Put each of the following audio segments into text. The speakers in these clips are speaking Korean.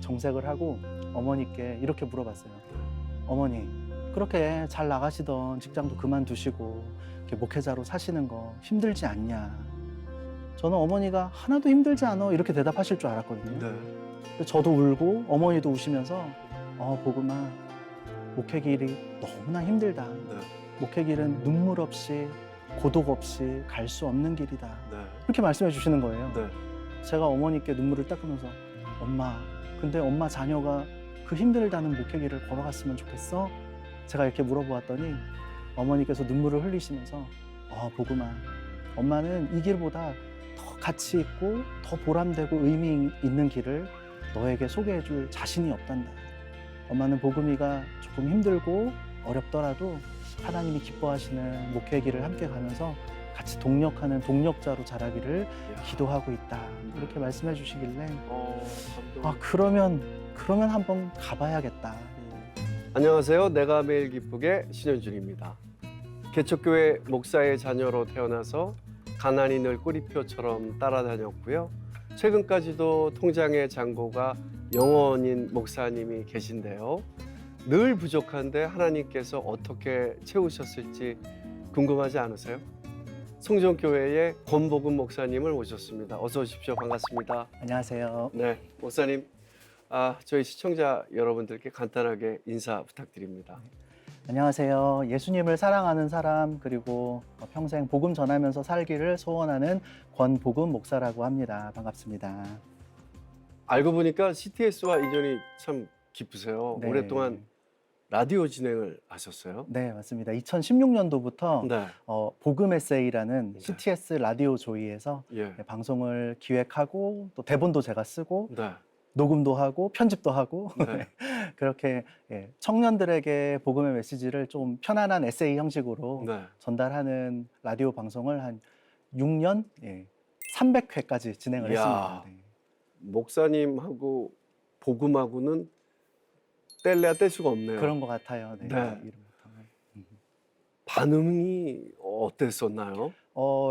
정색을 하고 어머니께 이렇게 물어봤어요. 어머니, 그렇게 잘 나가시던 직장도 그만두시고 이렇게 목회자로 사시는 거 힘들지 않냐? 저는 어머니가 하나도 힘들지 않아 이렇게 대답하실 줄 알았거든요. 네. 저도 울고 어머니도 우시면서 복음아, 목회 길이 너무나 힘들다. 네. 목회 길은 눈물 없이 고독 없이 갈 수 없는 길이다. 네. 이렇게 말씀해 주시는 거예요. 네. 제가 어머니께 눈물을 닦으면서 엄마, 근데 엄마 자녀가 그 힘들다는 목회 길을 걸어갔으면 좋겠어? 제가 이렇게 물어보았더니 어머니께서 눈물을 흘리시면서 복음아, 엄마는 이 길보다 더 가치 있고 더 보람되고 의미 있는 길을 너에게 소개해 줄 자신이 없단다. 엄마는 복음이가 조금 힘들고 어렵더라도 하나님이 기뻐하시는 목회 길을 함께 가면서 같이 동력하는 동력자로 자라기를 이야. 기도하고 있다. 이렇게 말씀해 주시길래 감동. 그러면 한번 가봐야겠다. 안녕하세요. 내가 매일 기쁘게 신현준입니다. 개척교회 목사의 자녀로 태어나서 가난이 늘 꼬리표처럼 따라다녔고요. 최근까지도 통장의 잔고가 0원인 목사님이 계신데요. 늘 부족한데 하나님께서 어떻게 채우셨을지 궁금하지 않으세요? 송정교회의 권복음 목사님을 모셨습니다. 어서 오십시오. 반갑습니다. 안녕하세요. 네, 목사님. 저희 시청자 여러분들께 간단하게 인사 부탁드립니다. 안녕하세요. 예수님을 사랑하는 사람 그리고 평생 복음 전하면서 살기를 소원하는 권복음 목사라고 합니다. 반갑습니다. 알고 보니까 CTS와 인연이 참 깊으세요. 네. 오랫동안 라디오 진행을 하셨어요? 네, 맞습니다. 2016년도부터 네. 복음 에세이라는 네. CTS 라디오 조이에서 예. 방송을 기획하고 또 대본도 제가 쓰고 네. 녹음도 하고 편집도 하고 네. 그렇게 청년들에게 복음의 메시지를 좀 편안한 에세이 형식으로 네. 전달하는 라디오 방송을 한 6년 300회까지 진행을 이야. 했습니다. 네. 목사님하고 복음하고는 뗄래야 뗄 수가 없네요. 그런 것 같아요. 네. 네. 이름부터는. 반응이 어땠었나요?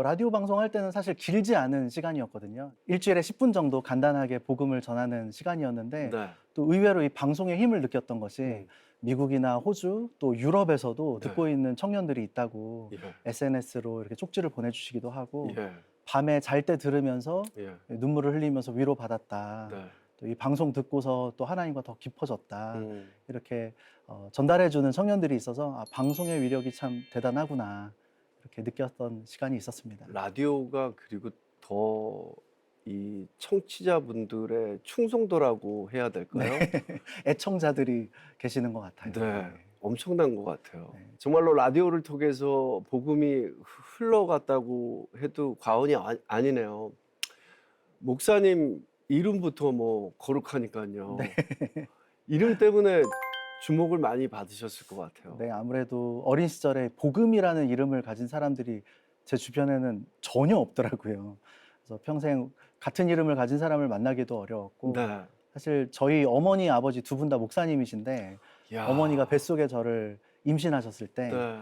라디오 방송할 때는 사실 길지 않은 시간이었거든요. 일주일에 10분 정도 간단하게 복음을 전하는 시간이었는데 네. 또 의외로 이 방송의 힘을 느꼈던 것이 음. 미국이나 호주 또 유럽에서도 네. 듣고 있는 청년들이 있다고 예. SNS로 이렇게 쪽지를 보내주시기도 하고 예. 밤에 잘 때 들으면서 예. 눈물을 흘리면서 위로받았다. 네. 또 이 방송 듣고서 또 하나님과 더 깊어졌다. 이렇게 전달해주는 청년들이 있어서 방송의 위력이 참 대단하구나 이렇게 느꼈던 시간이 있었습니다. 라디오가 그리고 더 이 청취자분들의 충성도라고 해야 될까요? 애청자들이 계시는 것 같아요. 네. 엄청난 것 같아요. 네. 정말로 라디오를 통해서 복음이 흘러갔다고 해도 과언이 아니네요. 목사님 이름부터 뭐 거룩하니까요. 네. 이름 때문에 주목을 많이 받으셨을 것 같아요. 네, 아무래도 어린 시절에 복음이라는 이름을 가진 사람들이 제 주변에는 전혀 없더라고요. 그래서 평생 같은 이름을 가진 사람을 만나기도 어려웠고 네. 사실 저희 어머니, 아버지 두 분 다 목사님이신데 야. 어머니가 뱃속에 저를 임신하셨을 때 네.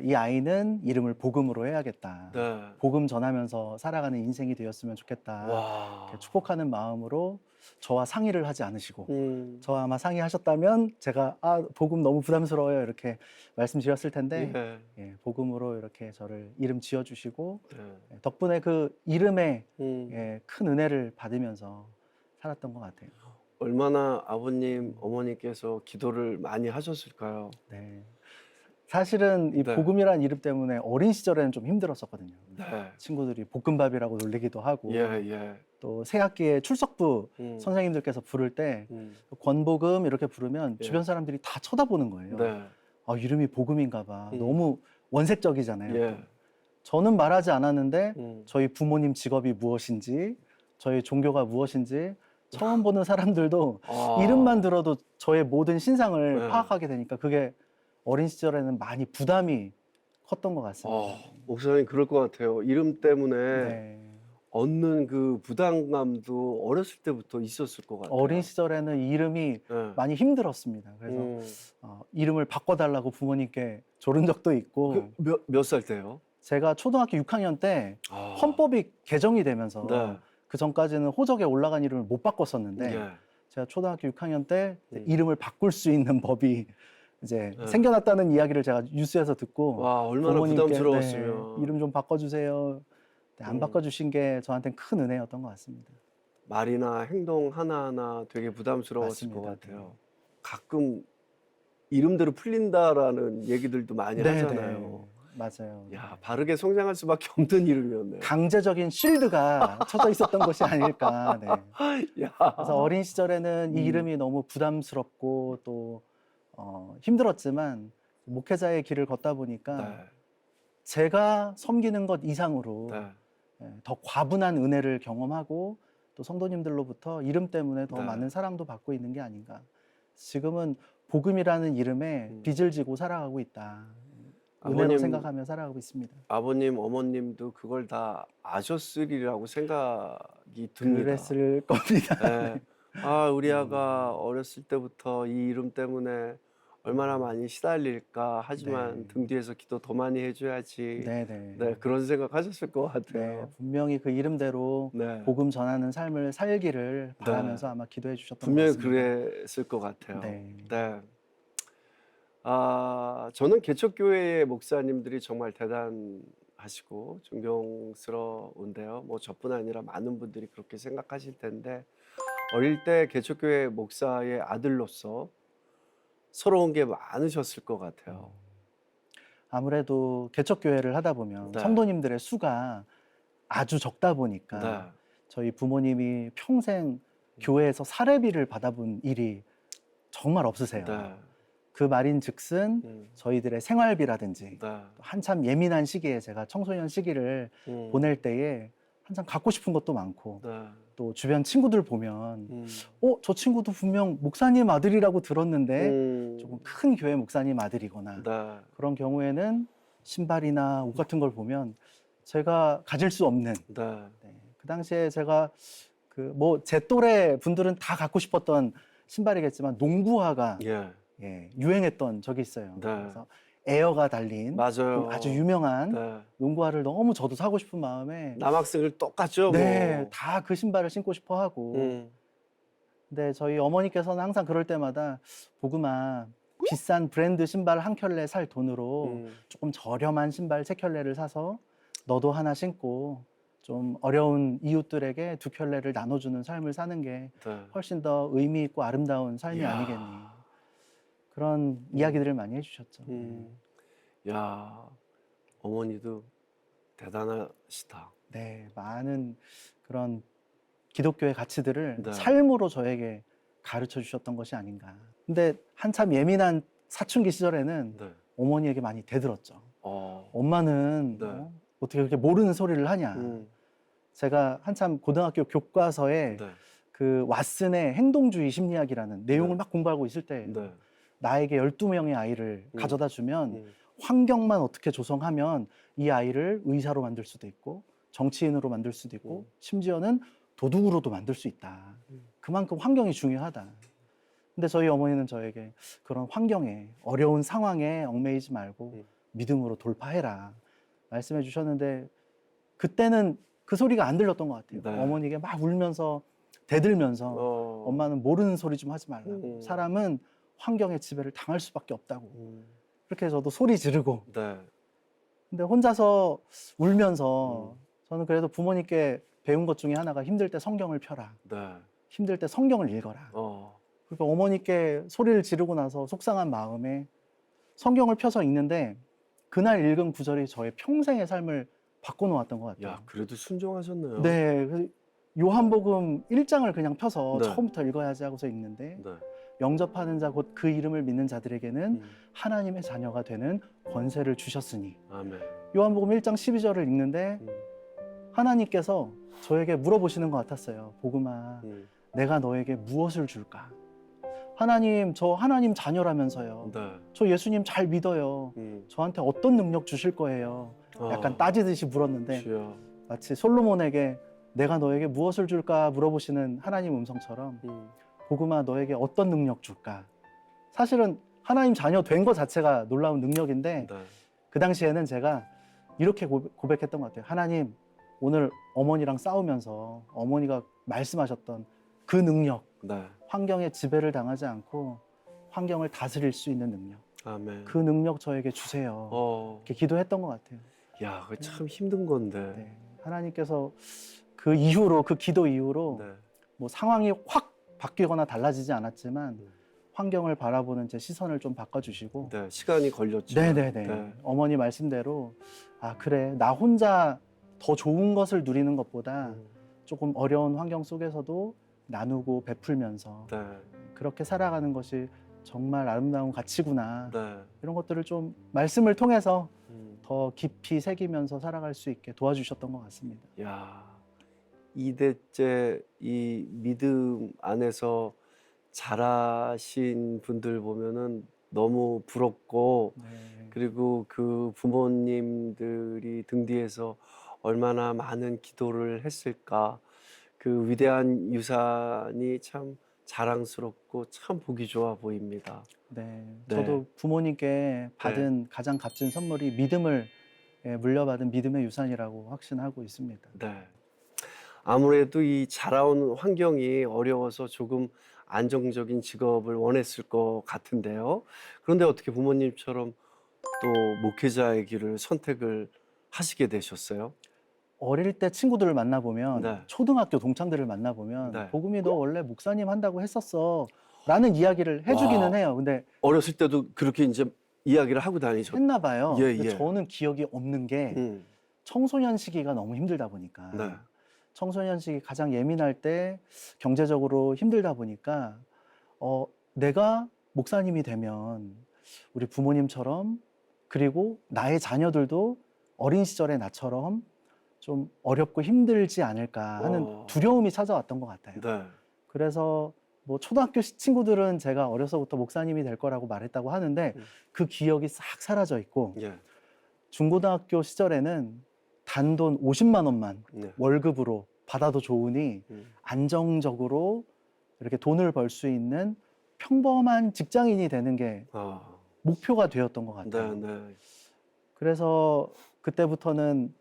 이 아이는 이름을 복음으로 해야겠다. 네. 복음 전하면서 살아가는 인생이 되었으면 좋겠다. 와. 이렇게 축복하는 마음으로 저와 상의를 하지 않으시고 저와 아마 상의하셨다면 제가 복음 너무 부담스러워요 이렇게 말씀드렸을 텐데 예. 복음으로 이렇게 저를 이름 지어주시고 네. 덕분에 그 이름에 음. 큰 은혜를 받으면서 살았던 것 같아요. 얼마나 아버님, 어머니께서 기도를 많이 하셨을까요? 네. 사실은 이 네. 복음이라는 이름 때문에 어린 시절에는 좀 힘들었었거든요. 네. 친구들이 볶음밥이라고 놀리기도 하고 예. 또 새학기에 출석부 음. 선생님들께서 부를 때 음. 권복음 이렇게 부르면 예. 주변 사람들이 다 쳐다보는 거예요. 네. 이름이 복음인가 봐. 음. 너무 원색적이잖아요. 예. 저는 말하지 않았는데 음. 저희 부모님 직업이 무엇인지 저희 종교가 무엇인지 처음 보는 사람들도 이름만 들어도 저의 모든 신상을 네. 파악하게 되니까 그게 어린 시절에는 많이 부담이 컸던 것 같습니다. 목사님 그럴 것 같아요. 이름 때문에 네. 얻는 그 부담감도 어렸을 때부터 있었을 것 같아요. 어린 시절에는 이름이 네. 많이 힘들었습니다. 그래서 이름을 바꿔달라고 부모님께 조른 적도 있고 몇 살 때요? 제가 초등학교 6학년 때 헌법이 개정이 되면서 네. 그 전까지는 호적에 올라간 이름을 못 바꿨었는데 예. 제가 초등학교 6학년 때 음. 이름을 바꿀 수 있는 법이 이제 네. 생겨났다는 이야기를 제가 뉴스에서 듣고 와, 얼마나 부모님께 부담스러웠으면. 네, 이름 좀 바꿔주세요. 네, 안 음. 바꿔주신 게 저한테는 큰 은혜였던 것 같습니다. 말이나 행동 하나하나 되게 부담스러웠을 것 맞습니다. 같아요. 가끔 이름대로 풀린다라는 얘기들도 많이 네, 하잖아요. 맞아요. 야, 바르게 성장할 수밖에 없는 이름이었네요. 강제적인 쉴드가 쳐져 있었던 것이 아닐까. 네. 야. 그래서 어린 시절에는 이 이름이 너무 부담스럽고 또 힘들었지만 목회자의 길을 걷다 보니까 네. 제가 섬기는 것 이상으로 네. 더 과분한 은혜를 경험하고 또 성도님들로부터 이름 때문에 더 네. 많은 사랑도 받고 있는 게 아닌가. 지금은 복음이라는 이름에 빚을 지고 살아가고 있다. 은혜로 아버님, 생각하며 살아가고 있습니다. 아버님, 어머님도 그걸 다 아셨으리라고 생각이 듭니다. 그랬을 겁니다. 네. 아, 우리 아가 어렸을 때부터 이 이름 때문에 얼마나 많이 시달릴까. 하지만 네. 등 뒤에서 기도 더 많이 해줘야지. 네네. 네, 그런 생각하셨을 것 네, 같아요. 분명히 그 이름대로 네. 복음 전하는 삶을 살기를 바라면서 아마 기도해 주셨던 것 분명히 같습니다. 그랬을 것 같아요. 네. 네. 저는 개척교회의 목사님들이 정말 대단하시고 존경스러운데요. 뭐 저뿐 아니라 많은 분들이 그렇게 생각하실 텐데, 어릴 때 개척교회 목사의 아들로서 서러운 게 많으셨을 것 같아요. 아무래도 개척교회를 하다 보면 네. 성도님들의 수가 아주 적다 보니까 네. 저희 부모님이 평생 교회에서 사례비를 받아본 일이 정말 없으세요. 네. 그 말인즉슨 저희들의 생활비라든지 네. 한참 예민한 시기에 제가 청소년 시기를 보낼 때에 한참 갖고 싶은 것도 많고 네. 또 주변 친구들 보면 저 친구도 분명 목사님 아들이라고 들었는데 조금 큰 교회 목사님 아들이거나 네. 그런 경우에는 신발이나 옷 같은 걸 보면 제가 가질 수 없는 네. 그 당시에 제가 그 뭐 제 또래 분들은 다 갖고 싶었던 신발이겠지만 농구화가 유행했던 적이 있어요. 네. 그래서 에어가 달린 맞아요. 아주 유명한 네. 농구화를 너무 저도 사고 싶은 마음에 남학생들 똑같죠. 네, 뭐. 다 그 신발을 신고 싶어 하고 근데 저희 어머니께서는 항상 그럴 때마다 복음아 비싼 브랜드 신발 한 켤레 살 돈으로 조금 저렴한 신발 세 켤레를 사서 너도 하나 신고 좀 어려운 이웃들에게 두 켤레를 나눠주는 삶을 사는 게 네. 훨씬 더 의미 있고 아름다운 삶이 이야. 아니겠니. 그런 이야기들을 많이 해주셨죠. 야, 어머니도 대단하시다. 네, 많은 그런 기독교의 가치들을 네. 삶으로 저에게 가르쳐 주셨던 것이 아닌가. 근데 한참 예민한 사춘기 시절에는 네. 어머니에게 많이 대들었죠. 어. 엄마는 네. 어떻게 그렇게 모르는 소리를 하냐. 제가 한참 고등학교 교과서에 네. 그 왓슨의 행동주의 심리학이라는 내용을 네. 막 공부하고 있을 때 네. 나에게 12명의 아이를 가져다 주면 음. 환경만 어떻게 조성하면 이 아이를 의사로 만들 수도 있고 정치인으로 만들 수도 있고 심지어는 도둑으로도 만들 수 있다. 그만큼 환경이 중요하다. 근데 저희 어머니는 저에게 그런 환경에 어려운 상황에 얽매이지 말고 믿음으로 돌파해라 말씀해 주셨는데 그때는 그 소리가 안 들렸던 것 같아요. 네. 어머니가 막 울면서 대들면서 엄마는 모르는 소리 좀 하지 말라고. 사람은 환경의 지배를 당할 수밖에 없다고. 그렇게 저도 소리 지르고. 네. 근데 혼자서 울면서 저는 그래도 부모님께 배운 것 중에 하나가 힘들 때 성경을 펴라. 네. 힘들 때 성경을 읽어라. 그러니까 어머니께 소리를 지르고 나서 속상한 마음에 성경을 펴서 읽는데 그날 읽은 구절이 저의 평생의 삶을 바꿔놓았던 것 같아요. 야, 그래도 순종하셨네요. 네, 그래서 요한복음 1장을 그냥 펴서 네. 처음부터 읽어야지 하고서 읽는데 네. 영접하는 자 곧 그 이름을 믿는 자들에게는 하나님의 자녀가 되는 권세를 주셨으니 아멘. 요한복음 1장 12절을 읽는데 하나님께서 저에게 물어보시는 것 같았어요. 복음아, 내가 너에게 무엇을 줄까? 하나님, 저 하나님 자녀라면서요. 네. 저 예수님 잘 믿어요. 저한테 어떤 능력 주실 거예요? 약간 따지듯이 물었는데 주여. 마치 솔로몬에게 내가 너에게 무엇을 줄까 물어보시는 하나님 음성처럼 복음아 너에게 어떤 능력 줄까? 사실은 하나님 자녀 된 것 자체가 놀라운 능력인데 네. 그 당시에는 제가 이렇게 고백했던 것 같아요. 하나님 오늘 어머니랑 싸우면서 어머니가 말씀하셨던 그 능력 네. 환경에 지배를 당하지 않고 환경을 다스릴 수 있는 능력. 아멘. 그 능력 저에게 주세요. 이렇게 기도했던 것 같아요. 야, 그 참 힘든 건데. 네. 하나님께서 그 이후로, 그 기도 이후로 네. 뭐 상황이 확 바뀌거나 달라지지 않았지만 음. 환경을 바라보는 제 시선을 좀 바꿔주시고 네, 시간이 걸렸죠. 네네네. 네. 어머니 말씀대로 아 그래 나 혼자 더 좋은 것을 누리는 것보다 조금 어려운 환경 속에서도 나누고 베풀면서 네. 그렇게 살아가는 것이 정말 아름다운 가치구나. 네. 이런 것들을 좀 말씀을 통해서 음. 더 깊이 새기면서 살아갈 수 있게 도와주셨던 것 같습니다. 야, 2대째 이 믿음 안에서 자라신 분들 보면은 너무 부럽고, 네. 그리고 그 부모님들이 등 뒤에서 얼마나 많은 기도를 했을까. 그 위대한 유산이 참 자랑스럽고 참 보기 좋아 보입니다. 네. 네. 저도 부모님께 받은 가장 값진 선물이 믿음을 물려받은 믿음의 유산이라고 확신하고 있습니다. 네. 아무래도 이 자라온 환경이 어려워서 조금 안정적인 직업을 원했을 것 같은데요. 그런데 어떻게 부모님처럼 또 목회자의 길을 선택을 하시게 되셨어요? 어릴 때 친구들을 만나보면 네. 초등학교 동창들을 만나보면 네. 복음이 너 원래 목사님 한다고 했었어 라는 이야기를 해주기는 와. 해요. 근데 어렸을 때도 그렇게 이제 이야기를 하고 다니셨. 했나 봐요. 예, 근데 예. 저는 기억이 없는 게 청소년 시기가 너무 힘들다 보니까 네. 청소년 시기 가장 예민할 때 경제적으로 힘들다 보니까 내가 목사님이 되면 우리 부모님처럼 그리고 나의 자녀들도 어린 시절의 나처럼 좀 어렵고 힘들지 않을까 하는 두려움이 찾아왔던 것 같아요. 네. 그래서 뭐 초등학교 친구들은 제가 어려서부터 목사님이 될 거라고 말했다고 하는데 그 기억이 싹 사라져 있고 예. 중고등학교 시절에는 단돈 50만 원만 네. 월급으로 받아도 좋으니 안정적으로 이렇게 돈을 벌 수 있는 평범한 직장인이 되는 게 목표가 되었던 것 같아요. 네, 네. 그래서 그때부터는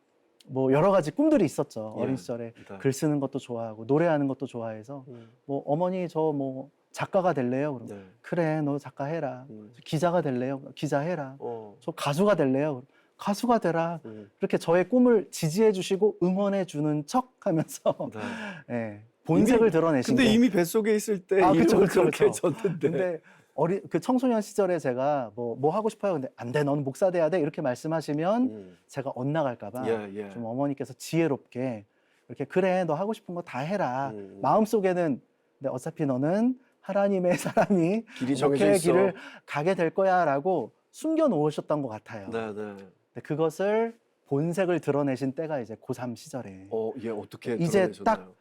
뭐 여러 가지 꿈들이 있었죠. 예. 어린 시절에 네. 글 쓰는 것도 좋아하고 노래하는 것도 좋아해서 뭐 어머니 저 뭐 작가가 될래요? 그럼 네. 그래 너 작가 해라. 기자가 될래요? 기자 해라. 어. 저 가수가 될래요? 그럼 가수가 되라. 음. 이렇게 저의 꿈을 지지해 주시고 응원해 주는 척 하면서 네. 예, 본색을 드러내신 근데 게. 이미 뱃속에 있을 때 아, 이름을 그쵸, 그쵸, 그렇게 그쵸. 줬는데. 근데 그 청소년 시절에 제가 뭐 하고 싶어요. 근데 안 돼, 너는 목사 돼야 돼. 이렇게 말씀하시면 제가 엇나갈까봐 예, 예. 좀 어머니께서 지혜롭게 이렇게 그래, 너 하고 싶은 거 다 해라. 마음속에는 근데 어차피 너는 하나님의 사람이 길이 정해져 목회의 있어. 길을 가게 될 거야라고 숨겨 놓으셨던 것 같아요. 네, 네. 근데 그것을 본색을 드러내신 때가 이제 고3 시절에 예, 어떻게 이제 드러내셨나요? 딱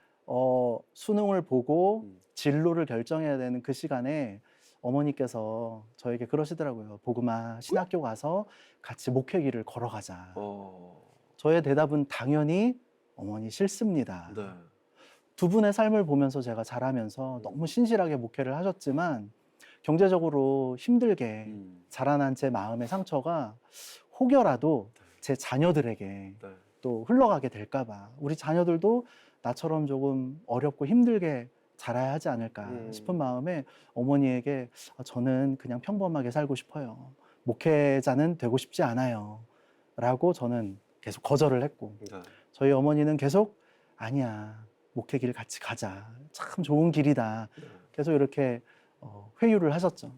수능을 보고 음. 진로를 결정해야 되는 그 시간에 어머니께서 저에게 그러시더라고요. 복음아, 신학교 가서 같이 목회길을 걸어가자. 저의 대답은 당연히 어머니 싫습니다. 네. 두 분의 삶을 보면서 제가 자라면서 너무 신실하게 목회를 하셨지만 경제적으로 힘들게 자라난 제 마음의 상처가 혹여라도 제 자녀들에게 네. 또 흘러가게 될까 봐 우리 자녀들도 나처럼 조금 어렵고 힘들게 자라야 하지 않을까 싶은 마음에 어머니에게 저는 그냥 평범하게 살고 싶어요. 목회자는 되고 싶지 않아요. 라고 저는 계속 거절을 했고 네. 저희 어머니는 계속 아니야. 목회 길 같이 가자. 참 좋은 길이다. 계속 이렇게 회유를 하셨죠.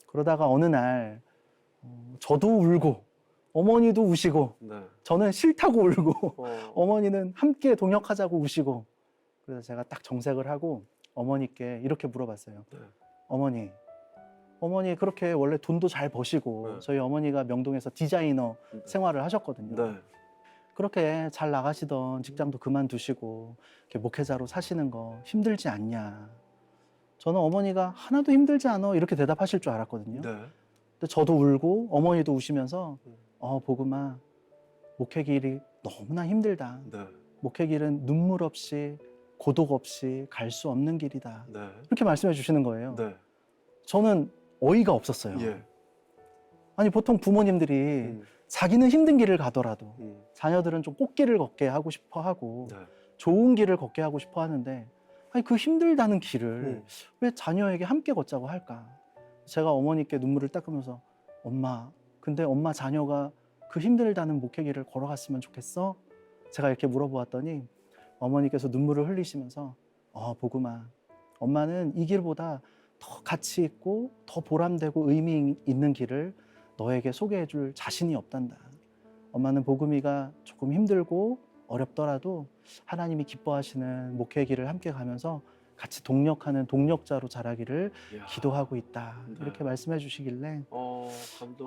그러다가 어느 날 저도 울고 어머니도 우시고 네. 저는 싫다고 울고 어머니는 함께 동역하자고 우시고 그래서 제가 딱 정색을 하고 어머니께 이렇게 물어봤어요. 네. 어머니 그렇게 원래 돈도 잘 버시고 네. 저희 어머니가 명동에서 디자이너 생활을 하셨거든요. 네. 그렇게 잘 나가시던 직장도 그만두시고 이렇게 목회자로 사시는 거 힘들지 않냐. 저는 어머니가 하나도 힘들지 않아 이렇게 대답하실 줄 알았거든요. 네. 근데 저도 울고 어머니도 우시면서 복음아 목회길이 너무나 힘들다. 네. 목회길은 눈물 없이 고독 없이 갈 수 없는 길이다. 네. 이렇게 말씀해 주시는 거예요. 네. 저는 어이가 없었어요. 예. 아니 보통 부모님들이 자기는 힘든 길을 가더라도 자녀들은 좀 꽃길을 걷게 하고 싶어 하고 네. 좋은 길을 걷게 하고 싶어 하는데 아니 그 힘들다는 길을 음. 왜 자녀에게 함께 걷자고 할까? 제가 어머니께 눈물을 닦으면서 엄마, 근데 엄마 자녀가 그 힘들다는 목회길을 걸어갔으면 좋겠어? 제가 이렇게 물어보았더니 어머니께서 눈물을 흘리시면서 보구마, 엄마는 이 길보다 더 가치 있고 더 보람되고 의미 있는 길을 너에게 소개해 줄 자신이 없단다. 엄마는 복음이가 조금 힘들고 어렵더라도 하나님이 기뻐하시는 목회의 길을 함께 가면서 같이 동력하는 동력자로 자라기를 이야. 기도하고 있다. 네. 이렇게 말씀해 주시길래 감동.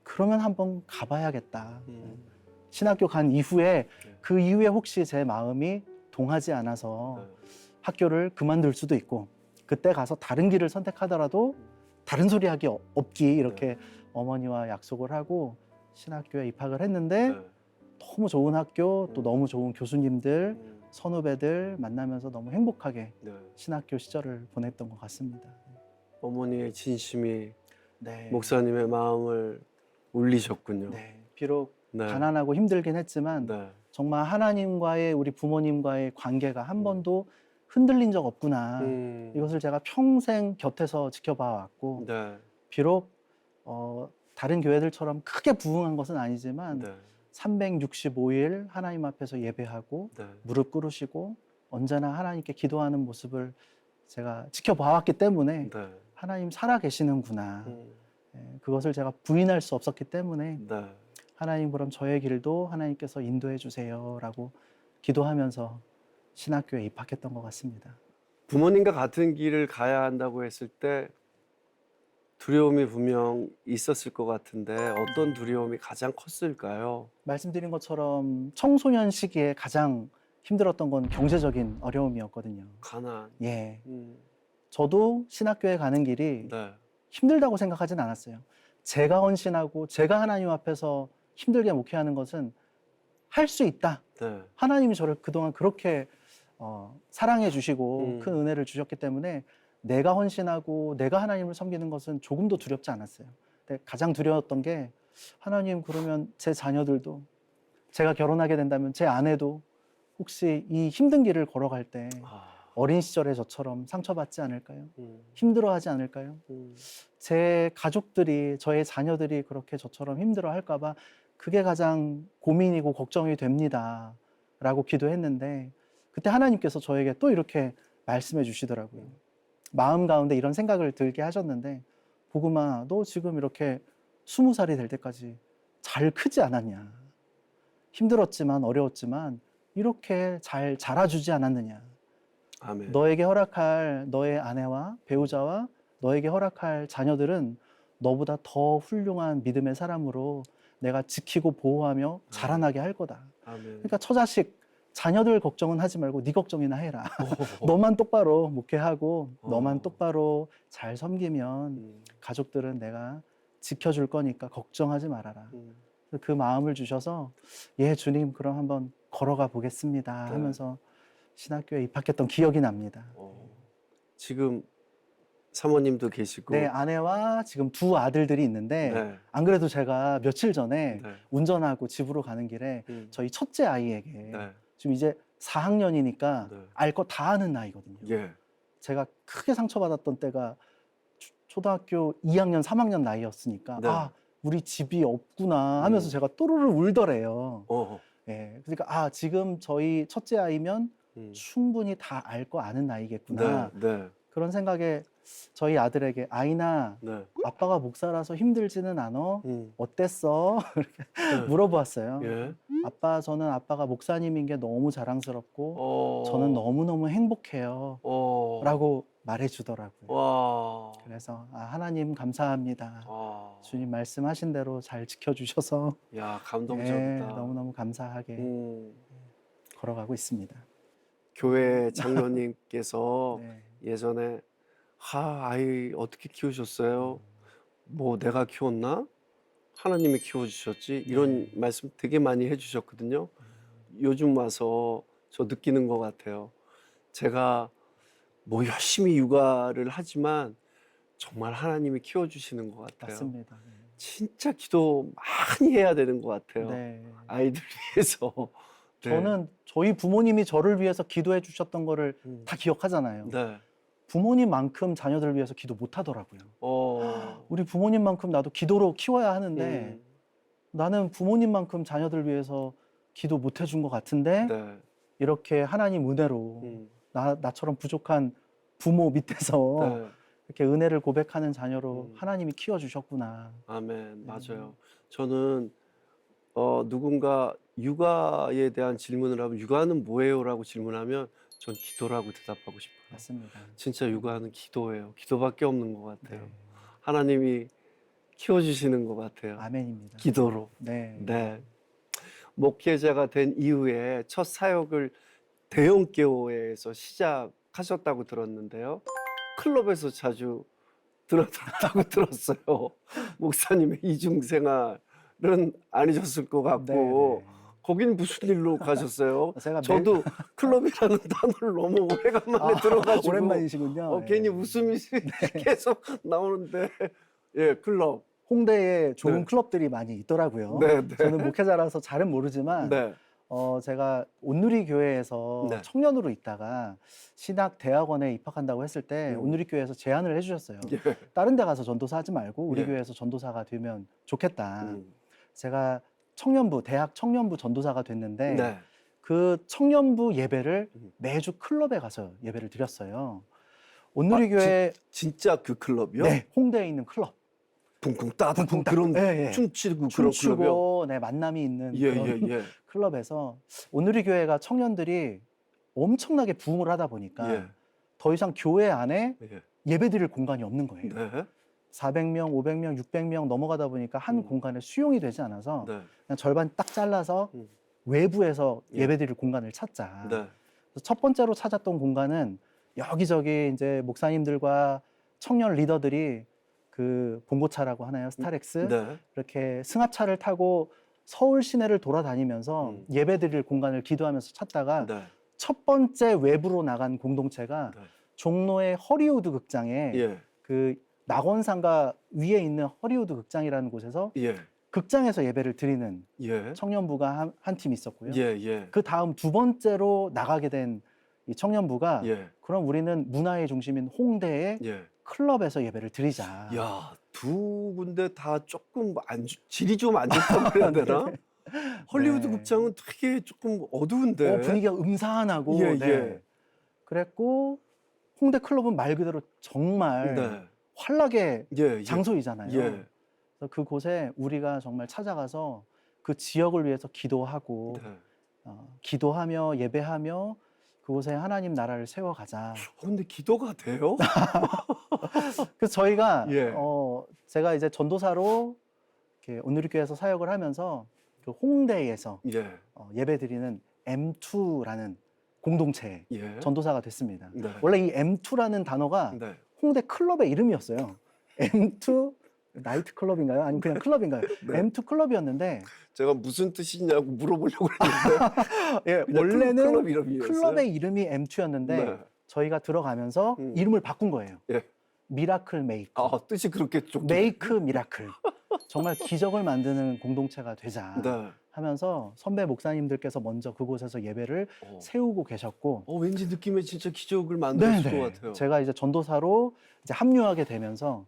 그러면 한번 가봐야겠다. 음. 신학교 간 이후에 네. 그 이후에 혹시 제 마음이 동하지 않아서 네. 학교를 그만둘 수도 있고 그때 가서 다른 길을 선택하더라도 다른 소리 하기 없기 이렇게 어머니와 약속을 하고 신학교에 입학을 했는데 네. 너무 좋은 학교 또 너무 좋은 교수님들 음. 선후배들 만나면서 너무 행복하게 네. 신학교 시절을 보냈던 것 같습니다. 어머니의 진심이 네. 목사님의 마음을 울리셨군요. 네. 비록 네. 가난하고 힘들긴 했지만 네. 정말 하나님과의 우리 부모님과의 관계가 한 번도 흔들린 적 없구나. 이것을 제가 평생 곁에서 지켜봐 왔고 네. 비록 다른 교회들처럼 크게 부흥한 것은 아니지만 네. 365일 하나님 앞에서 예배하고 네. 무릎 꿇으시고 언제나 하나님께 기도하는 모습을 제가 지켜봐 왔기 때문에 네. 하나님 살아 계시는구나. 음. 그것을 제가 부인할 수 없었기 때문에 네. 하나님 그럼 저의 길도 하나님께서 인도해 주세요라고 기도하면서 신학교에 입학했던 것 같습니다. 부모님과 같은 길을 가야 한다고 했을 때 두려움이 분명 있었을 것 같은데 어떤 두려움이 가장 컸을까요? 말씀드린 것처럼 청소년 시기에 가장 힘들었던 건 경제적인 어려움이었거든요. 가난. 예. 음. 저도 신학교에 가는 길이 네. 힘들다고 생각하진 않았어요. 제가 헌신하고 제가 하나님 앞에서 힘들게 목회하는 것은 할 수 있다. 네. 하나님이 저를 그동안 그렇게 사랑해 주시고 큰 음. 은혜를 주셨기 때문에 내가 헌신하고 내가 하나님을 섬기는 것은 조금도 두렵지 않았어요. 근데 가장 두려웠던 게 하나님 그러면 제 자녀들도 제가 결혼하게 된다면 제 아내도 혹시 이 힘든 길을 걸어갈 때 어린 시절에 저처럼 상처받지 않을까요? 힘들어하지 않을까요? 제 가족들이 저의 자녀들이 그렇게 저처럼 힘들어할까 봐 그게 가장 고민이고 걱정이 됩니다 라고 기도했는데 그때 하나님께서 저에게 또 이렇게 말씀해 주시더라고요. 마음 가운데 이런 생각을 들게 하셨는데 복음아 너 지금 이렇게 20살이 될 때까지 잘 크지 않았냐. 힘들었지만 어려웠지만 이렇게 잘 자라주지 않았느냐. 아멘. 너에게 허락할 너의 아내와 배우자와 너에게 허락할 자녀들은 너보다 더 훌륭한 믿음의 사람으로 내가 지키고 보호하며 자라나게 할 거다. 아멘. 그러니까 처자식 자녀들 걱정은 하지 말고 네 걱정이나 해라. 너만 똑바로 목회하고 너만 똑바로 잘 섬기면 가족들은 내가 지켜줄 거니까 걱정하지 말아라. 그 마음을 주셔서 예 주님 그럼 한번 걸어가 보겠습니다 네. 하면서 신학교에 입학했던 기억이 납니다. 지금 사모님도 계시고 네, 아내와 지금 두 아들들이 있는데 네. 안 그래도 제가 며칠 전에 네. 운전하고 집으로 가는 길에 저희 첫째 아이에게 네. 지금 이제 4학년이니까 네. 알 거 다 아는 나이거든요. 예. 제가 크게 상처받았던 때가 초등학교 2학년, 3학년 나이였으니까 네. 우리 집이 없구나 하면서 제가 또르르 울더래요. 예, 그러니까 지금 저희 첫째 아이면 충분히 다 알 거 아는 나이겠구나. 네. 네. 그런 생각에 저희 아들에게 아이나 네. 아빠가 목사라서 힘들지는 않아? 어땠어? 이렇게 네. 물어보았어요. 예. 아빠 저는 아빠가 목사님인 게 너무 자랑스럽고 저는 너무너무 행복해요. 라고 말해주더라고요. 와. 그래서 하나님 감사합니다. 와. 주님 말씀하신 대로 잘 지켜주셔서 야, 감동적이다. 너무너무 감사하게 걸어가고 있습니다. 교회 장로님께서 네. 예전에 아이 어떻게 키우셨어요? 뭐 내가 키웠나? 하나님이 키워주셨지. 이런 말씀 되게 많이 해주셨거든요. 요즘 와서 저 느끼는 것 같아요. 제가 뭐 열심히 육아를 하지만 정말 하나님이 키워주시는 것 같아요. 맞습니다. 진짜 기도 많이 해야 되는 것 같아요. 네. 아이들 위해서 저는 저희 부모님이 저를 위해서 기도해 주셨던 거를 다 기억하잖아요. 네. 부모님만큼 자녀들을 위해서 기도 못 하더라고요. 어. 우리 부모님만큼 나도 기도로 키워야 하는데 나는 부모님만큼 자녀들을 위해서 기도 못 해준 것 같은데 네. 이렇게 하나님 은혜로 음. 나처럼 부족한 부모 밑에서 네. 이렇게 은혜를 고백하는 자녀로 음. 하나님이 키워주셨구나. 아멘. 맞아요. 저는 누군가 육아에 대한 질문을 하면 육아는 뭐예요라고 질문하면 전 기도라고 대답하고 싶어요. 맞습니다. 진짜 육아는 기도예요. 기도밖에 없는 것 같아요. 네. 하나님이 키워주시는 것 같아요. 아멘입니다. 기도로. 네. 네. 목회자가 된 이후에 첫 사역을 대형 교회에서 시작하셨다고 들었는데요. 클럽에서 자주 들었다고 들었어요. 목사님의 이중생활은 아니셨을 것 같고 거긴 무슨 일로 가셨어요? 제가 저도 클럽이라는 단어를 너무 오래간만에 들어가지고 오랜만이시군요. 괜히 웃음이 계속 나오는데 예, 클럽. 홍대에 좋은 네. 클럽들이 많이 있더라고요. 네, 네. 저는 목회자라서 잘은 모르지만 네. 제가 온누리 교회에서 네. 청년으로 있다가 신학 대학원에 입학한다고 했을 때 온누리 교회에서 제안을 해주셨어요. 예. 다른 데 가서 전도사 하지 말고 우리 예. 교회에서 전도사가 되면 좋겠다. 음. 제가 대학 청년부 전도사가 됐는데 네. 그 청년부 예배를 음. 매주 클럽에 가서 예배를 드렸어요. 온누리 교회 진짜 그 클럽이요? 네, 홍대에 있는 클럽. 쿵쿵 따다 쿵쿵 그런 예, 예. 춤추고 그런 클럽이요? 춤추고 네, 만남이 있는 예, 그런 예, 예. 클럽에서 온누리 교회가 청년들이 엄청나게 부흥을 하다 보니까 예. 더 이상 교회 안에 예. 예배드릴 공간이 없는 거예요. 네. 400명, 500명, 600명 넘어가다 보니까 한 공간에 수용이 되지 않아서 네. 그냥 절반 딱 잘라서 음. 외부에서 예. 예배드릴 공간을 찾자. 네. 그래서 첫 번째로 찾았던 공간은 여기저기 이제 목사님들과 청년 리더들이 그 봉고차라고 하나요? 스타렉스 네. 이렇게 승합차를 타고 서울 시내를 돌아다니면서 예배드릴 공간을 기도하면서 찾다가 네. 첫 번째 외부로 나간 공동체가 네. 종로의 허리우드 극장에 예. 그 낙원상가 위에 있는 허리우드 극장이라는 곳에서 예. 극장에서 예배를 드리는 예. 청년부가 한 팀 있었고요. 예. 예. 그 다음 두 번째로 나가게 된 이 청년부가 예. 그럼 우리는 문화의 중심인 홍대의 예. 클럽에서 예배를 드리자. 야, 두 군데 다 조금 질이 좀 안 좋다고 그래야 되나? 헐리우드 네. 극장은 되게 조금 어두운데. 분위기가 음산하고 예, 네. 예. 그랬고 홍대 클럽은 말 그대로 정말 네. 환락의 예, 예. 장소이잖아요. 예. 그래서 그곳에 우리가 정말 찾아가서 그 지역을 위해서 기도하고 네. 기도하며 예배하며 그곳에 하나님 나라를 세워가자. 근데 기도가 돼요? 그래서 저희가 예. 제가 이제 전도사로 이렇게 온누리교회에서 사역을 하면서 그 홍대에서 예. 예배드리는 M2라는 공동체에 예. 전도사가 됐습니다. 네. 원래 이 M2라는 단어가 네. 홍대 클럽의 이름이었어요. M2 나이트 클럽인가요? 아니면 그냥 클럽인가요? 네. M2 클럽이었는데 제가 무슨 뜻이냐고 물어보려고 했는데 예, 그냥 원래는 클럽 이름이었어요? 클럽의 이름이 M2였는데 네. 저희가 들어가면서 이름을 바꾼 거예요. 예. 미라클 메이크. 아, 뜻이 그렇게 좀 메이크 미라클. 정말 기적을 만드는 공동체가 되자 네. 하면서 선배 목사님들께서 먼저 그곳에서 예배를 세우고 계셨고 왠지 느낌에 진짜 기적을 만들었을 네네. 것 같아요. 제가 이제 전도사로 이제 합류하게 되면서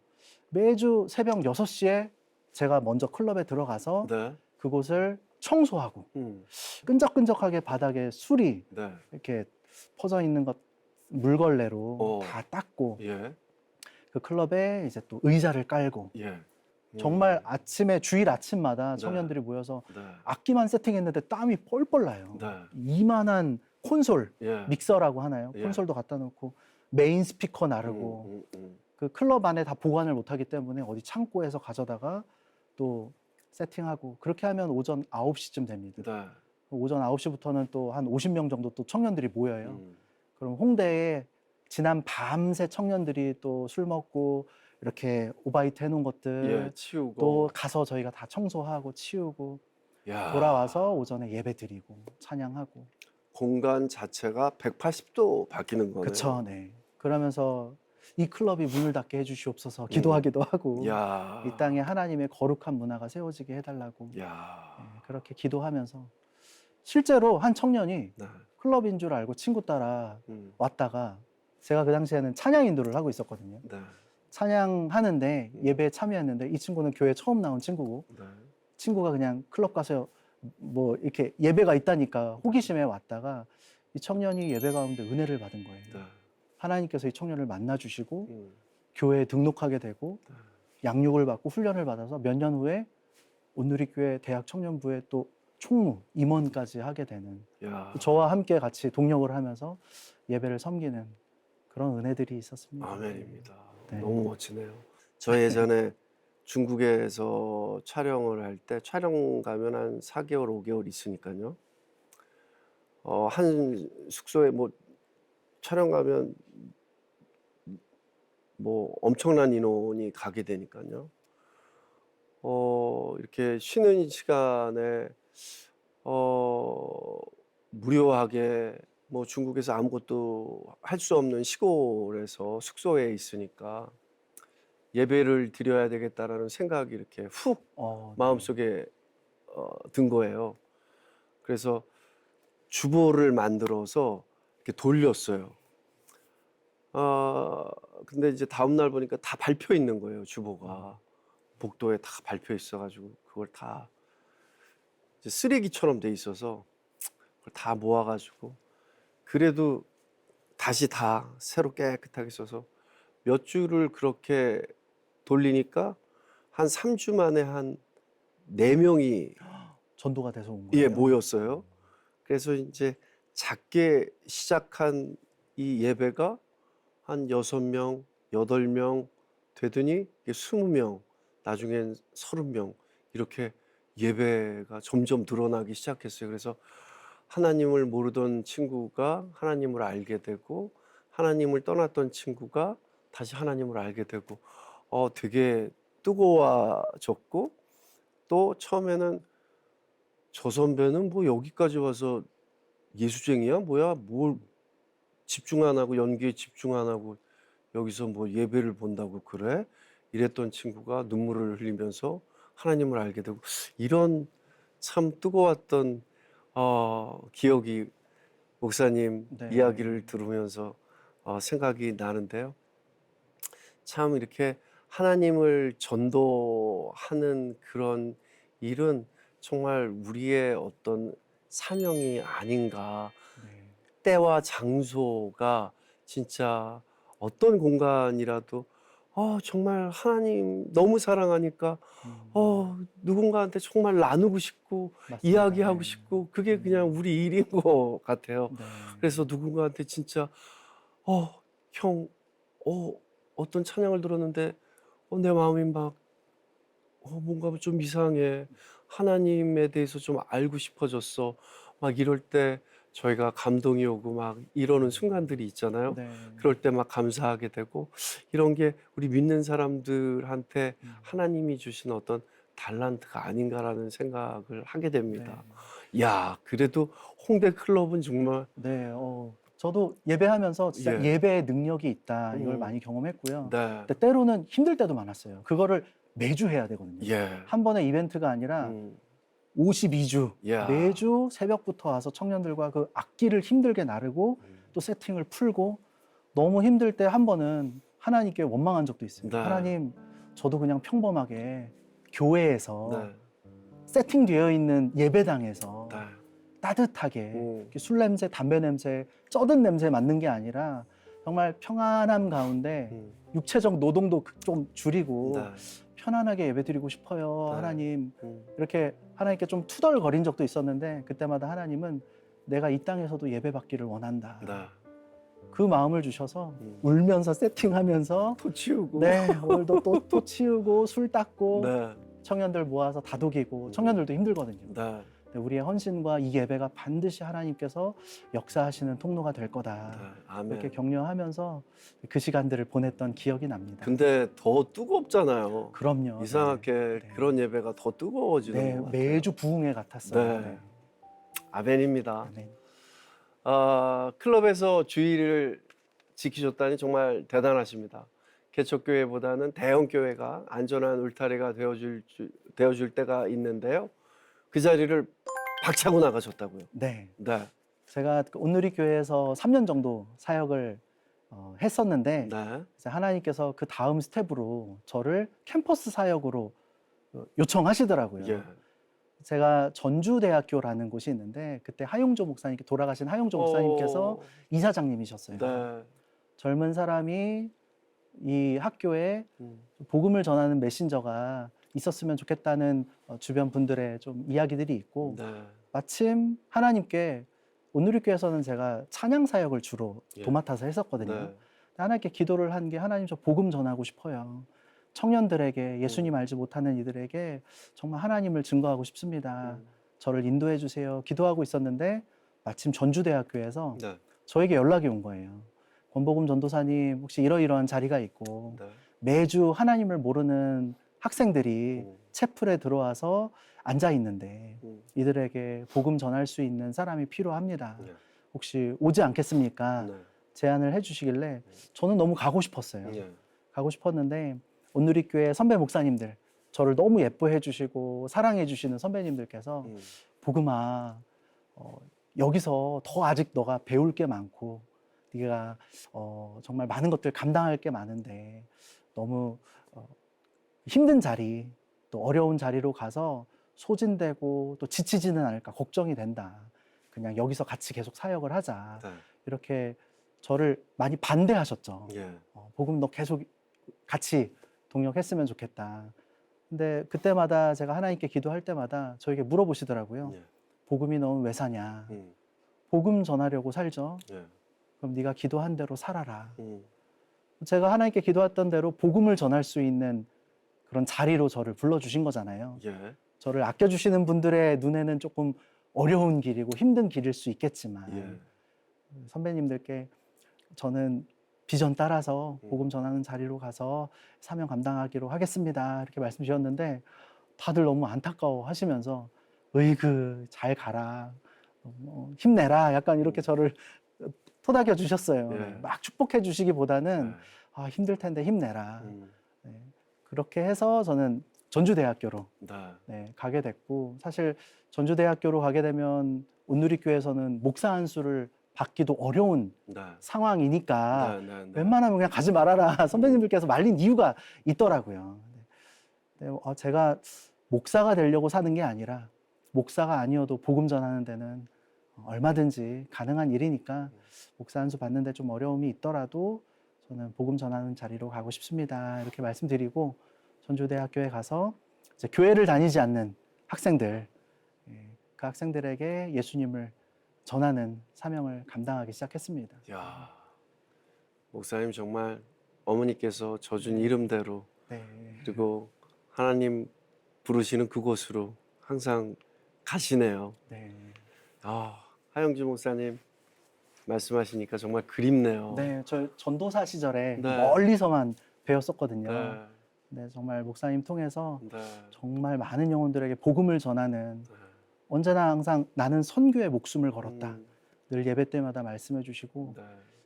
매주 새벽 6시에 제가 먼저 클럽에 들어가서 네. 그곳을 청소하고 끈적끈적하게 바닥에 술이 네. 이렇게 퍼져 있는 것 물걸레로 다 닦고 예. 그 클럽에 이제 또 의자를 깔고 예. 정말 아침에 주일 아침마다 청년들이 모여서 네. 악기만 세팅했는데 땀이 뻘뻘 나요. 네. 이만한 콘솔, 예. 믹서라고 하나요? 예. 콘솔도 갖다 놓고 메인 스피커 나르고 그 클럽 안에 다 보관을 못하기 때문에 어디 창고에서 가져다가 또 세팅하고 그렇게 하면 오전 9시쯤 됩니다. 네. 오전 9시부터는 또 한 50명 정도 또 청년들이 모여요. 그럼 홍대에 지난 밤새 청년들이 또 술 먹고 이렇게 오바이트 해놓은 것들 예, 치우고 또 가서 저희가 다 청소하고 치우고 야. 돌아와서 오전에 예배 드리고 찬양하고 공간 자체가 180도 바뀌는 거네요. 그쵸, 네. 그러면서 이 클럽이 문을 닫게 해주시옵소서 기도하기도 하고 야. 이 땅에 하나님의 거룩한 문화가 세워지게 해달라고 야. 네, 그렇게 기도하면서 실제로 한 청년이 네. 클럽인 줄 알고 친구 따라 음. 왔다가 제가 그 당시에는 찬양 인도를 하고 있었거든요. 네. 찬양하는데 음. 예배에 참여했는데 이 친구는 교회 처음 나온 친구고 네. 친구가 그냥 클럽 가서 뭐 이렇게 예배가 있다니까 호기심에 왔다가 이 청년이 예배 가운데 은혜를 받은 거예요. 네. 하나님께서 이 청년을 만나 주시고 음. 교회에 등록하게 되고 네. 양육을 받고 훈련을 받아서 몇 년 후에 온누리교회 대학 청년부에 또 총무 임원까지 하게 되는 야. 저와 함께 같이 동역을 하면서 예배를 섬기는 그런 은혜들이 있었습니다. 아멘입니다. 네. 너무 멋지네요. 저 예전에 중국에서 촬영을 할 때 촬영 가면 한 4개월, 5개월 있으니까요. 한 숙소에 뭐 촬영 가면 뭐 엄청난 인원이 가게 되니까요. 이렇게 쉬는 시간에 무료하게 뭐 중국에서 아무것도 할 수 없는 시골에서 숙소에 있으니까 예배를 드려야 되겠다라는 생각이 이렇게 훅 네. 마음속에 든 거예요. 그래서 주보를 만들어서 이렇게 돌렸어요. 근데 이제 다음 날 보니까 다 밟혀 있는 거예요, 주보가. 복도에 다 밟혀 있어가지고 그걸 다 이제 쓰레기처럼 돼 있어서 그걸 다 모아가지고 그래도 다시 다 새로 깨끗하게 써서 몇 주를 그렇게 돌리니까 한 3주 만에 한 4명이 전도가 돼서 온 거예요. 예, 모였어요. 그래서 이제 작게 시작한 이 예배가 한 6명, 8명 되더니 이게 20명, 나중엔 30명 이렇게 예배가 점점 늘어나기 시작했어요. 그래서 하나님을 모르던 친구가 하나님을 알게 되고 하나님을 떠났던 친구가 다시 하나님을 알게 되고 되게 뜨거워졌고 또 처음에는 저 선배는 뭐 여기까지 와서 예수쟁이야? 뭐야? 뭘 집중 안 하고 연기에 집중 안 하고 여기서 뭐 예배를 본다고 그래? 이랬던 친구가 눈물을 흘리면서 하나님을 알게 되고 이런 참 뜨거웠던 기억이 목사님 네. 이야기를 들으면서 생각이 나는데요. 참 이렇게 하나님을 전도하는 그런 일은 정말 우리의 어떤 사명이 아닌가. 네. 때와 장소가 진짜 어떤 공간이라도 정말 하나님 너무 사랑하니까 누군가한테 정말 나누고 싶고 맞습니다. 이야기하고 네. 싶고 그게 그냥 우리 일인 것 같아요. 네. 그래서 누군가한테 진짜 형 어떤 찬양을 들었는데 내 마음이 막 뭔가 좀 이상해. 하나님에 대해서 좀 알고 싶어졌어. 막 이럴 때 저희가 감동이 오고 막 이러는 순간들이 있잖아요. 네. 그럴 때 막 감사하게 되고 이런 게 우리 믿는 사람들한테 하나님이 주신 어떤 달란트가 아닌가라는 생각을 하게 됩니다. 야, 그래도 홍대 클럽은 정말 네. 저도 예배하면서 진짜 예. 예배의 능력이 있다 이걸 음. 많이 경험했고요. 네. 근데 때로는 힘들 때도 많았어요. 그거를 매주 해야 되거든요. 예. 한 번의 이벤트가 아니라 음. 52주 야. 매주 새벽부터 와서 청년들과 그 악기를 힘들게 나르고 또 세팅을 풀고 너무 힘들 때 한 번은 하나님께 원망한 적도 있어요. 네. 하나님, 저도 그냥 평범하게 교회에서 네. 세팅되어 있는 예배당에서 네. 따뜻하게 음. 술 냄새, 담배 냄새, 쩌든 냄새 맡는 게 아니라 정말 평안함 가운데 음. 육체적 노동도 좀 줄이고 네. 편안하게 예배드리고 싶어요. 네. 하나님, 음. 이렇게 하나님께 좀 투덜거린 적도 있었는데 그때마다 하나님은 내가 이 땅에서도 예배받기를 원한다. 네. 그 마음을 주셔서 음. 울면서 세팅하면서 토 치우고 네, 오늘도 또 치우고 술 닦고 네. 청년들 모아서 다독이고 청년들도 힘들거든요. 네. 근데 우리의 헌신과 이 예배가 반드시 하나님께서 역사하시는 통로가 될 거다. 네. 아멘. 이렇게 격려하면서 그 시간들을 보냈던 기억이 납니다. 근데 더 뜨겁잖아요. 그럼요. 이상하게 네. 그런 예배가 더 뜨거워지는 네, 것 같아요. 매주 부흥회 같았어요. 네. 아멘입니다. 아멘. 클럽에서 주의를 지키셨다니 정말 대단하십니다. 개척교회보다는 대형교회가 안전한 울타리가 되어줄 때가 있는데요. 그 자리를 박차고 나가셨다고요? 네. 네. 제가 그 온누리교회에서 3년 정도 사역을 했었는데 네. 이제 하나님께서 그 다음 스텝으로 저를 캠퍼스 사역으로 요청하시더라고요. 예. 제가 전주대학교라는 곳이 있는데 그때 하용조 목사님, 돌아가신 하용조 목사님께서 이사장님이셨어요. 네. 젊은 사람이 이 학교에 음. 복음을 전하는 메신저가 있었으면 좋겠다는 주변 분들의 좀 이야기들이 있고 네. 마침 하나님께 온누리교회에서는 제가 찬양 사역을 주로 예. 도맡아서 했었거든요. 네. 하나님께 기도를 한 게 하나님 저 복음 전하고 싶어요. 청년들에게 예수님 알지 못하는 이들에게 정말 하나님을 증거하고 싶습니다. 저를 인도해 주세요. 기도하고 있었는데 마침 전주대학교에서 네. 저에게 연락이 온 거예요. 권복음 전도사님 혹시 이러이러한 자리가 있고 네. 매주 하나님을 모르는 학생들이 채플에 들어와서 앉아 있는데 이들에게 복음 전할 수 있는 사람이 필요합니다. 네. 혹시 오지 않겠습니까? 네. 제안을 해주시길래 저는 너무 가고 싶었어요. 예. 가고 싶었는데 온누리교회 선배 목사님들 저를 너무 예뻐해 주시고 사랑해 주시는 선배님들께서 복음아 여기서 더 아직 너가 배울 게 많고 네가 정말 많은 것들 감당할 게 많은데 너무 힘든 자리 또 어려운 자리로 가서 소진되고 또 지치지는 않을까 걱정이 된다. 그냥 여기서 같이 계속 사역을 하자. 네. 이렇게 저를 많이 반대하셨죠. 예. 복음 너 계속 같이 동역했으면 좋겠다. 근데 그때마다 제가 하나님께 기도할 때마다 저에게 물어보시더라고요. 예. 복음이 너는 왜 사냐? 복음 전하려고 살죠. 예. 그럼 네가 기도한 대로 살아라. 음. 제가 하나님께 기도했던 대로 복음을 전할 수 있는 그런 자리로 저를 불러주신 거잖아요. 예. 저를 아껴주시는 분들의 눈에는 조금 어려운 길이고 힘든 길일 수 있겠지만 예. 선배님들께 저는 비전 따라서 복음 전하는 자리로 가서 사명 감당하기로 하겠습니다. 이렇게 말씀 주셨는데 다들 너무 안타까워 하시면서 으이그 잘 가라. 힘내라. 약간 이렇게 저를 토닥여 주셨어요. 예. 막 축복해 주시기보다는 네. 아, 힘들 텐데 힘내라. 네. 그렇게 해서 저는 전주대학교로 네. 가게 됐고 사실 전주대학교로 가게 되면 온누리교회에서는 목사 안수를 받기도 어려운 네. 상황이니까 네. 네. 네. 웬만하면 그냥 가지 말아라 선배님들께서 말린 이유가 있더라고요. 근데 제가 목사가 되려고 사는 게 아니라 목사가 아니어도 복음 전하는 데는 얼마든지 가능한 일이니까 목사 안수 받는데 좀 어려움이 있더라도 저는 복음 전하는 자리로 가고 싶습니다. 이렇게 말씀드리고 전주대학교에 가서 이제 교회를 다니지 않는 학생들, 그 학생들에게 예수님을 전하는 사명을 감당하기 시작했습니다. 야, 목사님 정말 어머니께서 져준 이름대로 네. 그리고 하나님 부르시는 그곳으로 항상 가시네요. 네. 아, 하영주 목사님 말씀하시니까 정말 그립네요. 네, 저 전도사 시절에 네. 멀리서만 배웠었거든요. 네. 네, 정말 목사님 통해서 네. 정말 많은 영혼들에게 복음을 전하는 네. 언제나 항상 나는 선교에 목숨을 걸었다. 음. 늘 예배 때마다 말씀해 주시고 네.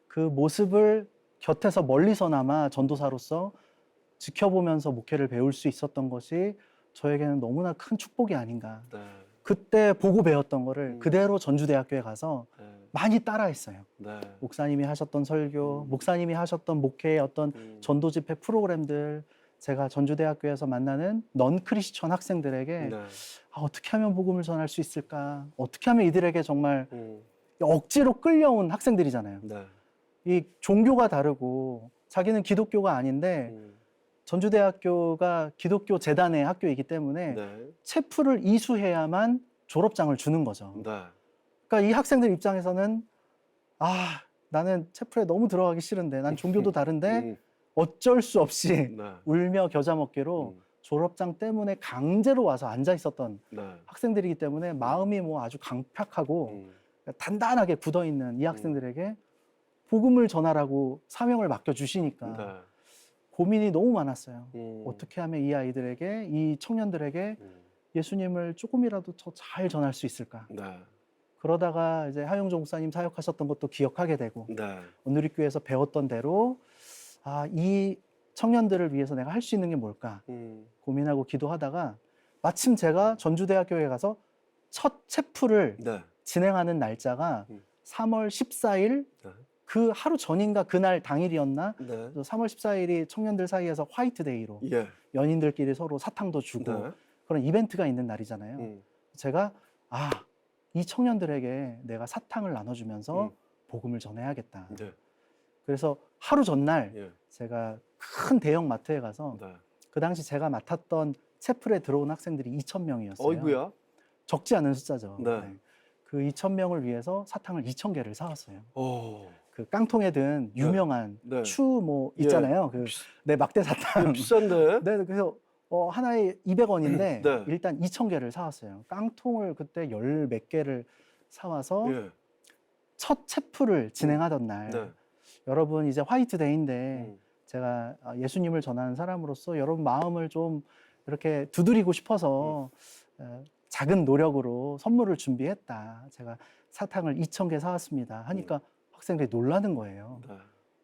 그 모습을 곁에서 멀리서나마 전도사로서 지켜보면서 목회를 배울 수 있었던 것이 저에게는 너무나 큰 축복이 아닌가. 네. 그때 보고 배웠던 거를 그대로 전주대학교에 가서 네. 많이 따라했어요. 네. 목사님이 하셨던 설교, 목사님이 하셨던 목회의 어떤 전도 집회 프로그램들, 제가 전주대학교에서 만나는 넌 크리스천 학생들에게 네. 어떻게 하면 복음을 전할 수 있을까? 어떻게 하면 이들에게 정말 음. 억지로 끌려온 학생들이잖아요. 네. 이 종교가 다르고 자기는 기독교가 아닌데 전주대학교가 기독교 재단의 학교이기 때문에 네. 채플을 이수해야만 졸업장을 주는 거죠. 네. 그러니까 이 학생들 입장에서는 아, 나는 채플에 너무 들어가기 싫은데 난 종교도 다른데 어쩔 수 없이 네. 울며 겨자 먹기로 졸업장 때문에 강제로 와서 앉아 있었던 네. 학생들이기 때문에 마음이 뭐 아주 강팍하고 단단하게 굳어 있는 이 학생들에게 복음을 전하라고 사명을 맡겨 주시니까 네. 고민이 너무 많았어요. 어떻게 하면 이 아이들에게, 이 청년들에게 예수님을 조금이라도 더 잘 전할 수 있을까? 네. 그러다가 이제 하용조 목사님 사역하셨던 것도 기억하게 되고 네. 온누리교회에서 배웠던 대로 이 청년들을 위해서 내가 할 수 있는 게 뭘까 고민하고 기도하다가 마침 제가 전주대학교에 가서 첫 체프를 네. 진행하는 날짜가 음. 3월 14일 네. 그 하루 전인가 그날 당일이었나? 네. 그래서 3월 14일이 청년들 사이에서 화이트데이로 예. 연인들끼리 서로 사탕도 주고 네. 그런 이벤트가 있는 날이잖아요. 음. 제가 이 청년들에게 내가 사탕을 나눠주면서 복음을 전해야겠다. 네. 그래서 하루 전날 예. 제가 큰 대형 마트에 가서 네. 그 당시 제가 맡았던 채플에 들어온 학생들이 2,000명이었어요. 어이구야. 적지 않은 숫자죠. 네. 그 2,000명을 위해서 사탕을 2,000개를 사왔어요. 오. 그 깡통에 든 유명한 네. 추 뭐 예. 있잖아요. 그 막대 사탕. 비싼데. 네, 그래서 하나에 200원인데 네. 일단 2,000개를 사왔어요. 깡통을 그때 열 몇 개를 사와서 예. 첫 체프를 진행하던 날 네. 여러분 이제 화이트데이인데 음. 제가 예수님을 전하는 사람으로서 여러분 마음을 좀 이렇게 두드리고 싶어서 작은 노력으로 선물을 준비했다. 제가 사탕을 2,000개 사왔습니다. 하니까 학생들이 놀라는 거예요. 네.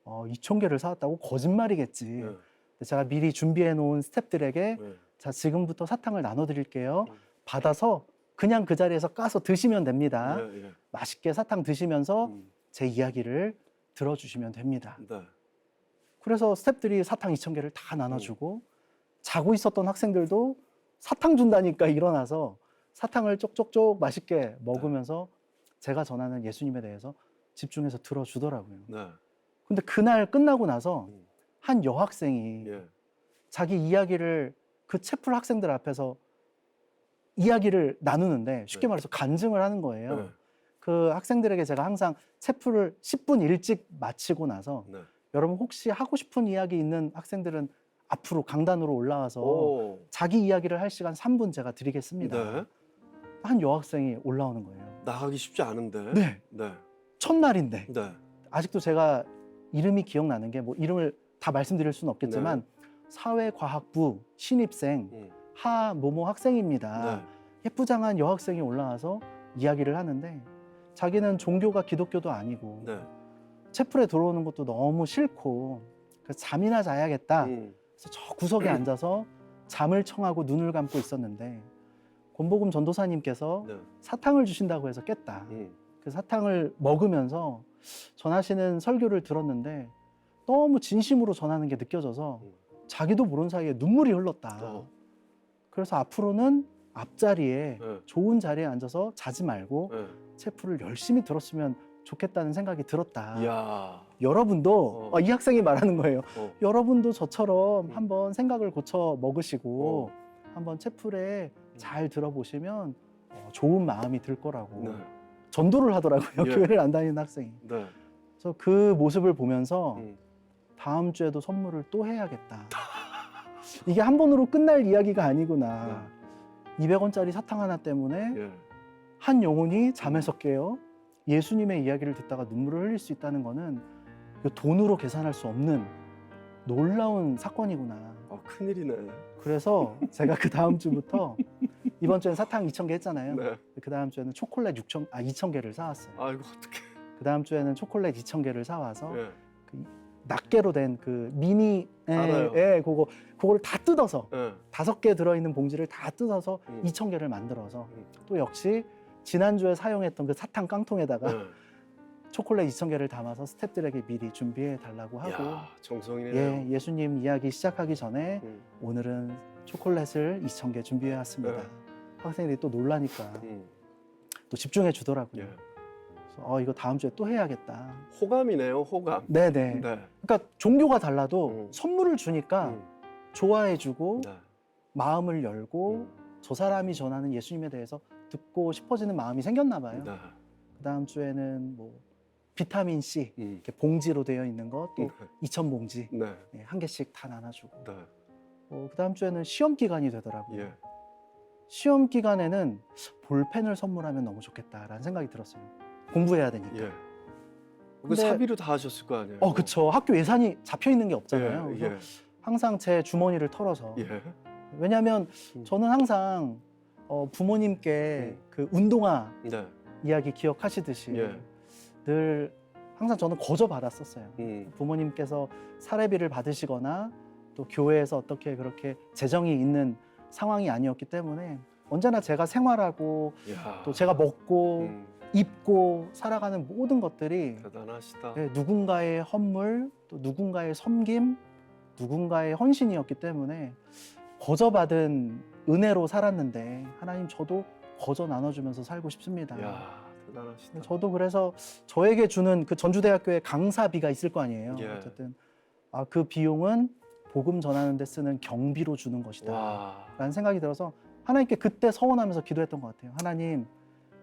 2,000개를 사왔다고? 거짓말이겠지. 네. 근데 제가 미리 준비해 놓은 스태프들에게 네. 자, 지금부터 사탕을 나눠드릴게요. 음. 받아서 그냥 그 자리에서 까서 드시면 됩니다. 예. 예. 맛있게 사탕 드시면서 음. 제 이야기를 들어주시면 됩니다. 네. 그래서 스태프들이 사탕 2,000개를 다 나눠주고 자고 있었던 학생들도 사탕 준다니까 일어나서 사탕을 쪽쪽쪽 맛있게 먹으면서 제가 전하는 예수님에 대해서 집중해서 들어주더라고요. 네. 근데 그날 끝나고 나서 음. 한 여학생이 예. 자기 이야기를 그 채플 학생들 앞에서 이야기를 나누는데 쉽게 네. 말해서 간증을 하는 거예요. 네. 그 학생들에게 제가 항상 채플을 10분 일찍 마치고 나서 네. 여러분 혹시 하고 싶은 이야기 있는 학생들은 앞으로 강단으로 올라와서 오. 자기 이야기를 할 시간 3분 제가 드리겠습니다. 네. 한 여학생이 올라오는 거예요. 나가기 쉽지 않은데. 네. 네. 첫날인데 네. 아직도 제가 이름이 기억나는 게 뭐 이름을 다 말씀드릴 수는 없겠지만 사회과학부 신입생 음. 하모모 학생입니다. 네. 예쁘장한 여학생이 올라와서 이야기를 하는데 자기는 종교가 기독교도 아니고 네. 채플에 들어오는 것도 너무 싫고 그래서 잠이나 자야겠다. 그래서 저 구석에 앉아서 잠을 청하고 눈을 감고 있었는데 권복음 전도사님께서 네. 사탕을 주신다고 해서 깼다. 그 사탕을 먹으면서 전하시는 설교를 들었는데 너무 진심으로 전하는 게 느껴져서 자기도 모르는 사이에 눈물이 흘렀다. 어. 그래서 앞으로는 앞자리에 네. 좋은 자리에 앉아서 자지 말고 네. 채플을 열심히 들었으면 좋겠다는 생각이 들었다. 이야. 여러분도 이 학생이 말하는 거예요. 여러분도 저처럼 한번 생각을 고쳐 먹으시고 한번 채플에 잘 들어보시면 좋은 마음이 들 거라고 네. 전도를 하더라고요. 예. 교회를 안 다니는 학생이. 네. 그래서 그 모습을 보면서 음. 다음 주에도 선물을 또 해야겠다. 이게 한 번으로 끝날 이야기가 아니구나. 200원짜리 사탕 하나 때문에 예. 한 영혼이 잠에서 깨어 예수님의 이야기를 듣다가 눈물을 흘릴 수 있다는 거는 돈으로 계산할 수 없는 놀라운 사건이구나. 큰일이네. 그래서 제가 그 다음 주부터 이번 주엔 사탕 2,000개 했잖아요. 네. 그 다음 주에는 초콜릿 2,000개를 사왔어요. 아이고 어떡해. 그 다음 주에는 초콜릿 2,000개를 사와서 예. 낱개로 된 그 미니 알아요. 그거를 다 뜯어서 예. 5개 들어있는 봉지를 다 뜯어서 2,000개를 만들어서 또 역시 지난주에 사용했던 그 사탕 깡통에다가 예. 초콜릿 2,000개를 담아서 스태프들에게 미리 준비해 달라고 하고 야, 정성이네요. 예수님 이야기 시작하기 전에 오늘은 초콜릿을 2,000개 준비해 왔습니다. 네. 학생들이 또 놀라니까 또 집중해 주더라고요. 예. 그래서 이거 다음 주에 또 해야겠다. 호감이네요, 호감. 네네. 네. 그러니까 종교가 달라도 선물을 주니까 음. 좋아해주고 네. 마음을 열고 저 사람이 전하는 예수님에 대해서 듣고 싶어지는 마음이 생겼나 봐요. 네. 그 다음 주에는 뭐 비타민 C 이렇게 봉지로 되어 있는 거 또 2,000봉지 네. 한 개씩 다 나눠주고 네. 그 다음 주에는 시험 기간이 되더라고요. 예. 시험 기간에는 볼펜을 선물하면 너무 좋겠다라는 생각이 들었어요. 공부해야 되니까. 예. 그 근데- 사비로 다 하셨을 거 아니에요. 그쵸. 학교 예산이 잡혀 있는 게 없잖아요. 예. 그래서 예. 항상 제 주머니를 털어서 예. 왜냐하면 음. 저는 항상 부모님께 그 운동화 네. 이야기 기억하시듯이 예. 늘 항상 저는 거저 받았었어요. 음. 부모님께서 사례비를 받으시거나 또 교회에서 어떻게 그렇게 재정이 있는 상황이 아니었기 때문에 언제나 제가 생활하고 야. 또 제가 먹고 음, 입고 살아가는 모든 것들이 대단하시다. 네, 누군가의 헌물, 또 누군가의 섬김, 누군가의 헌신이었기 때문에 거저받은 은혜로 살았는데 하나님 저도 거저 나눠주면서 살고 싶습니다. 야, 대단하시다. 저도 그래서 저에게 주는 그 전주대학교의 강사비가 있을 거 아니에요. 예. 어쨌든 그 비용은 복음 전하는 데 쓰는 경비로 주는 것이다 와. 라는 생각이 들어서 하나님께 그때 서원하면서 기도했던 것 같아요. 하나님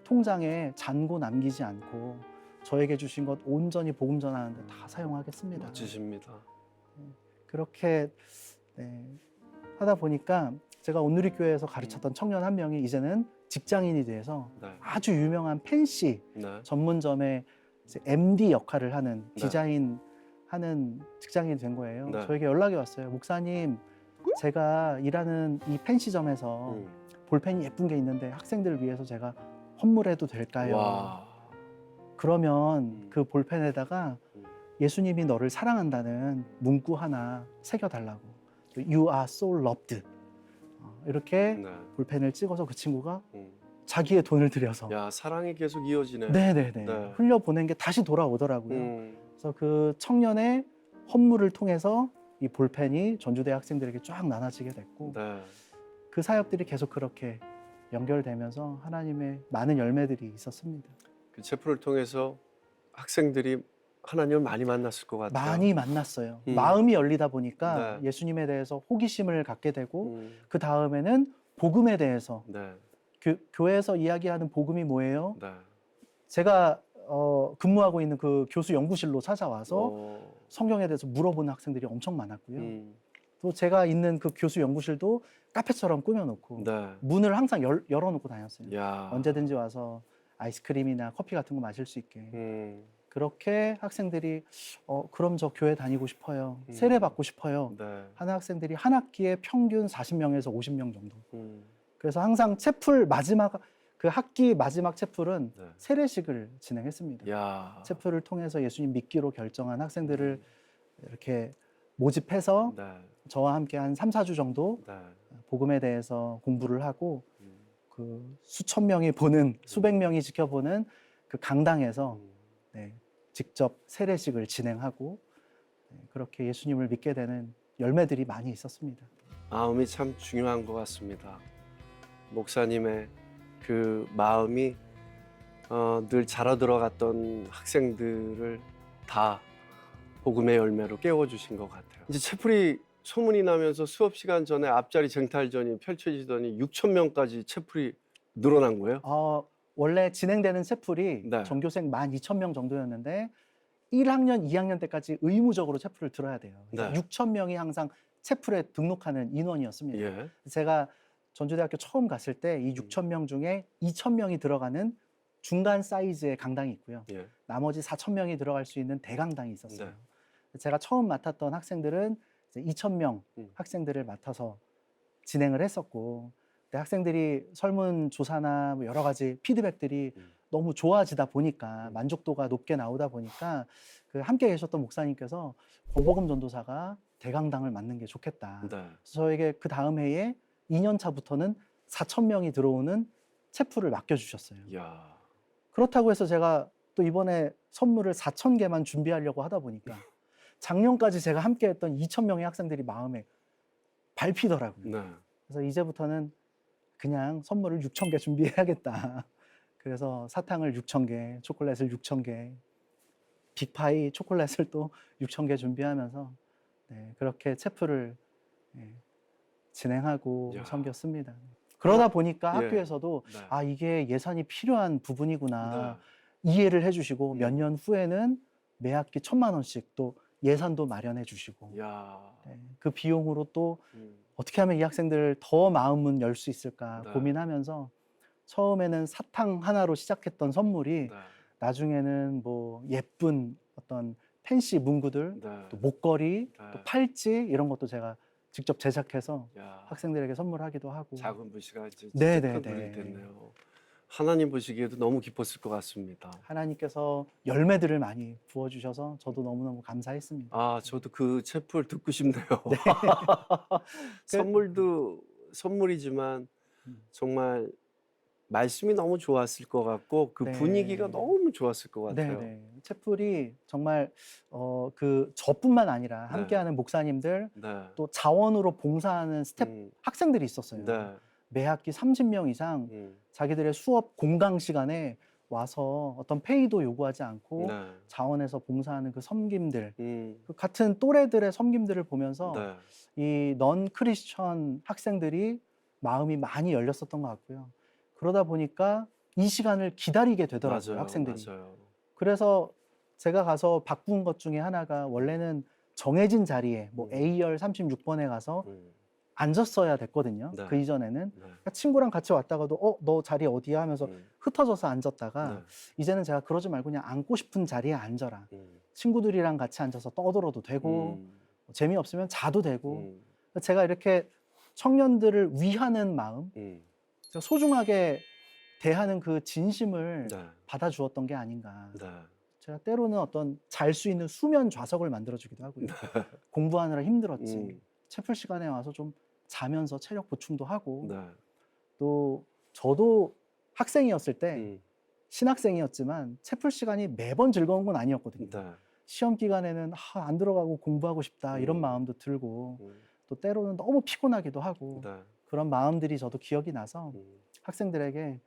통장에 잔고 남기지 않고 저에게 주신 것 온전히 복음 전하는 데 다 사용하겠습니다. 멋지십니다. 그렇게 네, 하다 보니까 제가 온누리교회에서 가르쳤던 청년 한 명이 이제는 직장인이 돼서 네. 아주 유명한 펜시 네. 전문점의 이제 MD 역할을 하는 네. 디자인 하는 직장인이 된 거예요. 네. 저에게 연락이 왔어요. 목사님, 제가 일하는 이 펜시점에서 음. 볼펜이 예쁜 게 있는데 학생들을 위해서 제가 헌물해도 될까요? 와. 그러면 그 볼펜에다가 음. 예수님이 너를 사랑한다는 문구 하나 새겨달라고. You are so loved. 이렇게 네. 볼펜을 찍어서 그 친구가 음. 자기의 돈을 들여서 야, 사랑이 계속 이어지네. 네네네 네. 흘려보낸 게 다시 돌아오더라고요. 음. 그래서 그 청년의 헌물을 통해서 이 볼펜이 전주대 학생들에게 쫙 나눠지게 됐고 네. 그 사역들이 계속 그렇게 연결되면서 하나님의 많은 열매들이 있었습니다. 그 제품을 통해서 학생들이 하나님을 많이 만났을 것 같아요. 많이 만났어요. 음. 마음이 열리다 보니까 네. 예수님에 대해서 호기심을 갖게 되고 음. 그 다음에는 복음에 대해서 네. 교회에서 이야기하는 복음이 뭐예요? 네. 제가 근무하고 있는 그 교수 연구실로 찾아와서 어. 성경에 대해서 물어보는 학생들이 엄청 많았고요. 음. 또 제가 있는 그 교수 연구실도 카페처럼 꾸며놓고 네. 문을 항상 열어놓고 다녔어요. 야. 언제든지 와서 아이스크림이나 커피 같은 거 마실 수 있게. 음. 그렇게 학생들이 그럼 저 교회 다니고 싶어요. 음. 세례 받고 싶어요. 네. 하는 학생들이 한 학기에 평균 40명에서 50명 정도. 음. 그래서 항상 채플 마지막 그 학기 마지막 채플은 네. 세례식을 진행했습니다. 야. 채플을 통해서 예수님 믿기로 결정한 학생들을 이렇게 모집해서 네. 저와 함께 한 3, 4주 정도 네. 복음에 대해서 공부를 하고 음. 그 수천 명이 보는 수백 명이 지켜보는 그 강당에서 음. 네, 직접 세례식을 진행하고 네, 그렇게 예수님을 믿게 되는 열매들이 많이 있었습니다. 마음이 참 중요한 것 같습니다. 목사님의 그 마음이 늘 자라 들어갔던 학생들을 다 복음의 열매로 깨워주신 것 같아요. 이제 채플이 소문이 나면서 수업 시간 전에 앞자리 쟁탈전이 펼쳐지더니 6천 명까지 채플이 늘어난 거예요. 원래 진행되는 채플이 네. 전교생 12,000명 정도였는데 1학년, 2학년 때까지 의무적으로 채플을 들어야 돼요. 네. 6,000명이 항상 채플에 등록하는 인원이었습니다. 예. 제가 전주대학교 처음 갔을 때 이 6,000명 중에 2,000명이 들어가는 중간 사이즈의 강당이 있고요. 예. 나머지 4,000명이 들어갈 수 있는 대강당이 있었어요. 네. 제가 처음 맡았던 학생들은 이제 2,000명 학생들을 맡아서 진행을 했었고 근데 학생들이 설문조사나 뭐 여러 가지 피드백들이 너무 좋아지다 보니까 만족도가 높게 나오다 보니까 그 함께 계셨던 목사님께서 권복음 전도사가 대강당을 맡는 게 좋겠다. 네. 그래서 저에게 그 다음 해에 2년 차부터는 4,000명이 들어오는 채플을 맡겨주셨어요. 야. 그렇다고 해서 제가 또 이번에 선물을 4,000개만 준비하려고 하다 보니까 작년까지 제가 함께했던 2,000명의 학생들이 마음에 밟히더라고요. 네. 그래서 이제부터는 그냥 선물을 6,000개 준비해야겠다. 그래서 사탕을 6,000개, 초콜릿을 6,000개, 빅파이 초콜릿을 또 6,000개 준비하면서 네, 그렇게 채플을 진행하고 야. 섬겼습니다. 그러다 보니까 예. 학교에서도 네. 이게 예산이 필요한 부분이구나 네. 이해를 해주시고 몇 년 후에는 매 학기 1,000만 원씩 또 예산도 마련해 주시고 야. 네, 그 비용으로 또 음. 어떻게 하면 이 학생들 더 마음문 열 수 있을까 네. 고민하면서 처음에는 사탕 하나로 시작했던 선물이 네. 나중에는 뭐 예쁜 어떤 팬시 문구들 네. 또 목걸이 네. 또 팔찌 이런 것도 제가 직접 제작해서 야. 학생들에게 선물하기도 하고 작은 부시가 이제 네, 진짜 네, 큰 돈이 네. 됐네요. 하나님 보시기에도 너무 기뻤을 것 같습니다. 하나님께서 열매들을 많이 부어주셔서 저도 너무너무 감사했습니다. 아, 저도 그 채플 듣고 싶네요. 네. 선물도 선물이지만 정말 말씀이 너무 좋았을 것 같고 그 네. 분위기가 너무 좋았을 것 같아요. 네네. 채플이 정말 그 저뿐만 아니라 네. 함께하는 목사님들 네. 또 자원으로 봉사하는 스텝 음. 학생들이 있었어요. 네. 매 학기 30명 이상 음. 자기들의 수업 공강 시간에 와서 어떤 페이도 요구하지 않고 네. 자원해서 봉사하는 그 섬김들, 음. 그 같은 또래들의 섬김들을 보면서 네. 이 넌 크리스천 학생들이 마음이 많이 열렸었던 것 같고요. 그러다 보니까 이 시간을 기다리게 되더라고요, 맞아요. 학생들이. 맞아요. 그래서 제가 가서 바꾼 것 중에 하나가 원래는 정해진 자리에 뭐 A열 36번에 가서 음. 앉았어야 됐거든요. 네. 그 이전에는 네. 그러니까 친구랑 같이 왔다가도 너 자리 어디야 하면서 음. 흩어져서 앉았다가 네. 이제는 제가 그러지 말고 그냥 앉고 싶은 자리에 앉아라. 음. 친구들이랑 같이 앉아서 떠들어도 되고 음. 재미없으면 자도 되고 음. 제가 이렇게 청년들을 위하는 마음, 음. 소중하게 대하는 그 진심을 네. 받아주었던 게 아닌가. 네. 제가 때로는 어떤 잘 수 있는 수면 좌석을 만들어주기도 하고요. 공부하느라 힘들었지. 음. 채플 시간에 와서 좀 자면서 체력 보충도 하고 네. 또 저도 학생이었을 때 음. 신학생이었지만 채플 시간이 매번 즐거운 건 아니었거든요. 네. 시험 기간에는 안 들어가고 공부하고 싶다 이런 마음도 들고 또 때로는 너무 피곤하기도 하고 네. 그런 마음들이 저도 기억이 나서 음. 학생들에게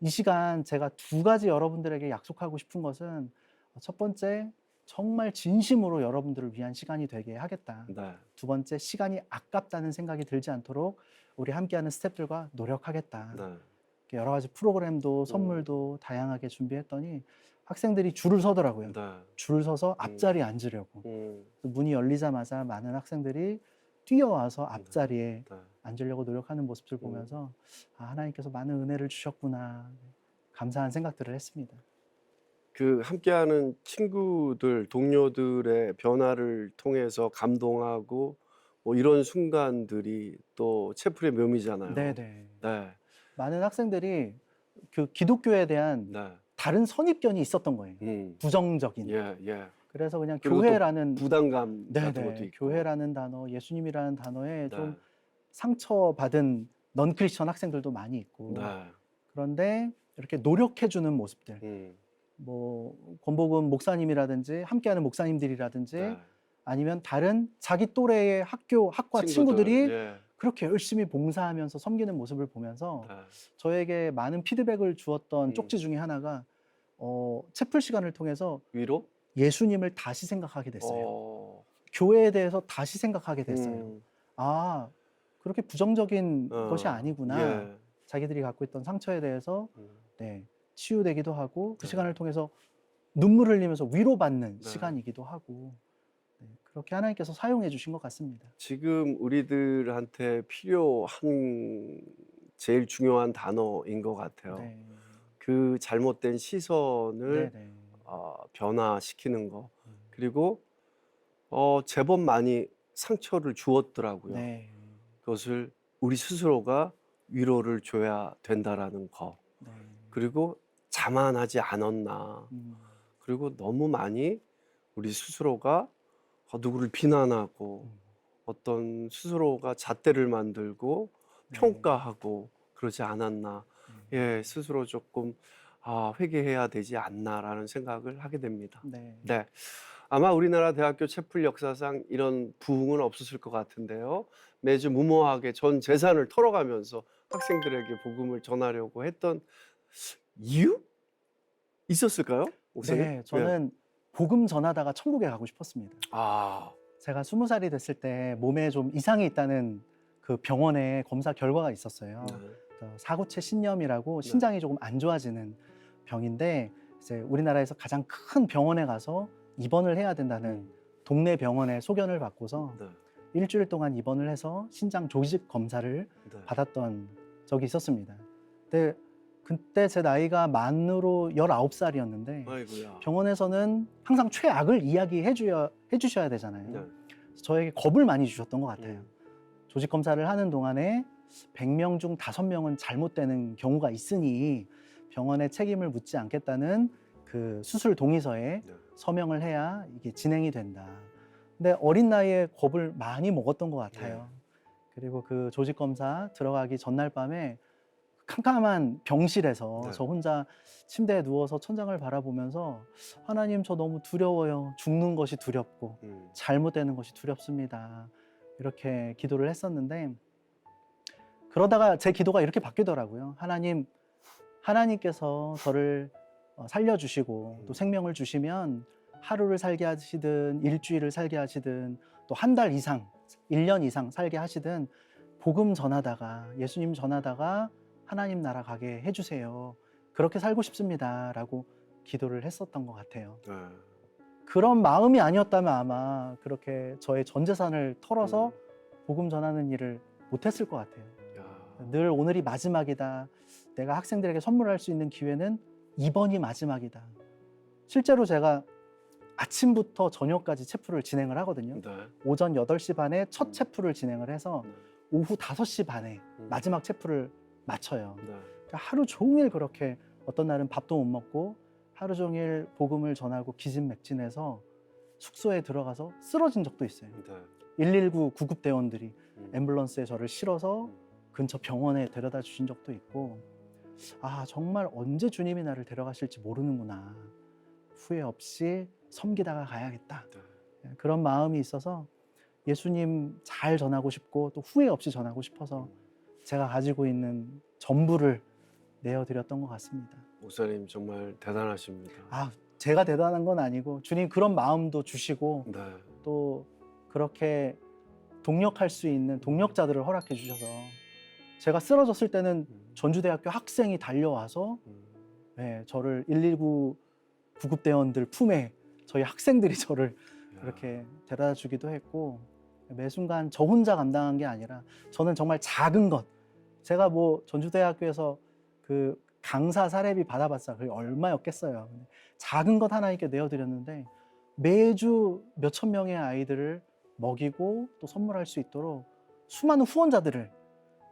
이 시간 제가 두 가지 여러분들에게 약속하고 싶은 것은 첫 번째 정말 진심으로 여러분들을 위한 시간이 되게 하겠다. 네. 두 번째 시간이 아깝다는 생각이 들지 않도록 우리 함께하는 스태프들과 노력하겠다. 네. 이렇게 여러 가지 프로그램도 선물도 다양하게 준비했더니 학생들이 줄을 서더라고요. 네. 줄 서서 앞자리에 앉으려고. 문이 열리자마자 많은 학생들이 뛰어와서 앞자리에 네. 앉으려고 노력하는 모습을 보면서 하나님께서 많은 은혜를 주셨구나 감사한 생각들을 했습니다. 그 함께하는 친구들, 동료들의 변화를 통해서 감동하고 뭐 이런 순간들이 또 채플의 묘미잖아요. 네네. 네. 많은 학생들이 그 기독교에 대한 네. 다른 선입견이 있었던 거예요. 부정적인. 예, 예. 그래서 그냥 그리고 또 교회라는 부담감 같은 것도 네네. 있고. 교회라는 단어, 예수님이라는 단어에 네. 좀 상처받은 넌 크리스천 학생들도 많이 있고 네. 그런데 이렇게 노력해주는 모습들 뭐 권복음 목사님이라든지 함께하는 목사님들이라든지 네. 아니면 다른 자기 또래의 학과 친구들, 친구들이 예. 그렇게 열심히 봉사하면서 섬기는 모습을 보면서 네. 저에게 많은 피드백을 주었던 음. 쪽지 중에 하나가 채플 시간을 통해서 위로? 예수님을 다시 생각하게 됐어요. 교회에 대해서 다시 생각하게 됐어요. 아, 그렇게 부정적인 것이 아니구나. 예. 자기들이 갖고 있던 상처에 대해서 네, 치유되기도 하고 그 네. 시간을 통해서 눈물을 흘리면서 위로받는 네. 시간이기도 하고 네, 그렇게 하나님께서 사용해 주신 것 같습니다. 지금 우리들한테 필요한 제일 중요한 단어인 것 같아요. 네. 그 잘못된 시선을 네네. 변화시키는 거. 그리고 제법 많이 상처를 주었더라고요. 네. 그것을 우리 스스로가 위로를 줘야 된다라는 거. 네. 그리고 자만하지 않았나. 그리고 너무 많이 우리 스스로가 누구를 비난하고 어떤 스스로가 잣대를 만들고 네. 평가하고 그러지 않았나. 예, 스스로 조금 회개해야 되지 않나라는 생각을 하게 됩니다. 네. 네. 아마 우리나라 대학교 채플 역사상 이런 부흥은 없었을 것 같은데요. 매주 무모하게 전 재산을 털어가면서 학생들에게 복음을 전하려고 했던 이유? 있었을까요? 목사님? 네, 저는 복음 전하다가 천국에 가고 싶었습니다. 아, 제가 20살이 됐을 때 몸에 좀 이상이 있다는 그 병원에 검사 결과가 있었어요. 사구체 신염이라고 신장이 조금 안 좋아지는 병인데 이제 우리나라에서 가장 큰 병원에 가서 입원을 해야 된다는 동네 병원에 소견을 받고서 일주일 동안 입원을 해서 신장 조직 검사를 받았던 적이 있었습니다. 근데 그때 제 나이가 만으로 19살이었는데 아이고야. 병원에서는 항상 최악을 이야기해 주셔야 되잖아요. 저에게 겁을 많이 주셨던 것 같아요. 조직 검사를 하는 동안에 100명 중 5명은 잘못되는 경우가 있으니 병원에 책임을 묻지 않겠다는 그 수술 동의서에 서명을 해야 이게 진행이 된다. 근데 어린 나이에 겁을 많이 먹었던 것 같아요. 그리고 그 조직 검사 들어가기 전날 밤에 캄캄한 병실에서 네. 저 혼자 침대에 누워서 천장을 바라보면서 하나님 저 너무 두려워요. 죽는 것이 두렵고 잘못되는 것이 두렵습니다. 이렇게 기도를 했었는데 그러다가 제 기도가 이렇게 바뀌더라고요. 하나님께서 저를 살려주시고 또 생명을 주시면 하루를 살게 하시든 일주일을 살게 하시든 또 한 달 이상, 1년 이상 살게 하시든 복음 전하다가 예수님 전하다가 하나님 나라 가게 해주세요. 그렇게 살고 싶습니다. 라고 기도를 했었던 것 같아요. 네. 그런 마음이 아니었다면 아마 그렇게 저의 전 재산을 털어서 복음 전하는 일을 못했을 것 같아요. 야. 늘 오늘이 마지막이다. 내가 학생들에게 선물할 수 있는 기회는 이번이 마지막이다. 실제로 제가 아침부터 저녁까지 체프를 진행을 하거든요. 네. 오전 8시 반에 첫 체프를 진행을 해서 네. 오후 5시 반에 마지막 체프를 마쳐요. 네. 그러니까 하루 종일 그렇게 어떤 날은 밥도 못 먹고 하루 종일 복음을 전하고 기진맥진해서 숙소에 들어가서 쓰러진 적도 있어요. 네. 119 구급대원들이 앰뷸런스에 저를 실어서 근처 병원에 데려다 주신 적도 있고 아 정말 언제 주님이 나를 데려가실지 모르는구나. 후회 없이 섬기다가 가야겠다. 네. 그런 마음이 있어서 예수님 잘 전하고 싶고 또 후회 없이 전하고 싶어서 제가 가지고 있는 전부를 내어드렸던 것 같습니다. 목사님 정말 대단하십니다. 아, 제가 대단한 건 아니고 주님 그런 마음도 주시고 네. 또 그렇게 동력할 수 있는 동력자들을 허락해 주셔서 제가 쓰러졌을 때는 전주대학교 학생이 달려와서 네, 저를 119 구급대원들 품에 저희 학생들이 저를 그렇게 데려다 주기도 했고 매 순간 저 혼자 감당한 게 아니라 저는 정말 작은 것 제가 뭐 전주대학교에서 그 강사 사례비 받아봤자 그게 얼마였겠어요. 작은 것 하나님께 내어드렸는데 매주 몇천 명의 아이들을 먹이고 또 선물할 수 있도록 수많은 후원자들을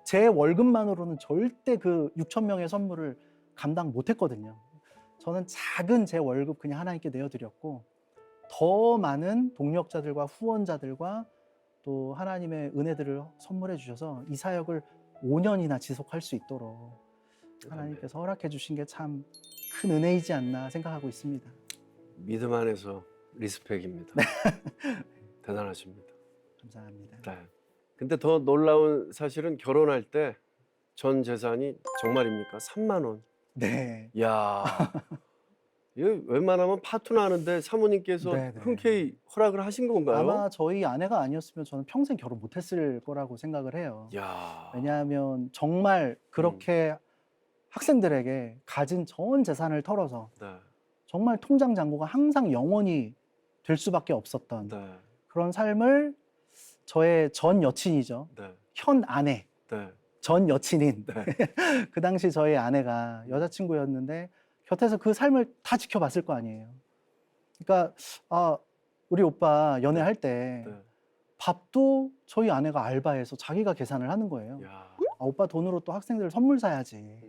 제 월급만으로는 절대 그 6천 명의 선물을 감당 못했거든요. 저는 작은 제 월급 그냥 하나님께 내어드렸고 더 많은 동력자들과 후원자들과 또 하나님의 은혜들을 선물해 주셔서 이 사역을 5년이나 지속할 수 있도록 하나님께서 허락해 주신 게 참 큰 은혜이지 않나 생각하고 있습니다. 믿음 안에서 리스펙입니다. 대단하십니다. 감사합니다. 네. 근데 더 놀라운 사실은 결혼할 때 전 재산이 정말입니까? 3만 원. 네. 야. 이거 웬만하면 파토나 하는데 사모님께서 네네. 흔쾌히 허락을 하신 건가요? 아마 저희 아내가 아니었으면 저는 평생 결혼 못했을 거라고 생각을 해요. 야. 왜냐하면 정말 그렇게 학생들에게 가진 전 재산을 털어서 네. 정말 통장 잔고가 항상 영원히 될 수밖에 없었던 네. 그런 삶을 저의 전 여친이죠. 네. 현 아내, 네. 전 여친인 네. 그 당시 저희 아내가 여자친구였는데 곁에서 그 삶을 다 지켜봤을 거 아니에요. 그러니까 우리 오빠 연애할 때 네. 밥도 저희 아내가 알바해서 자기가 계산을 하는 거예요. 야. 오빠 돈으로 또 학생들 선물 사야지.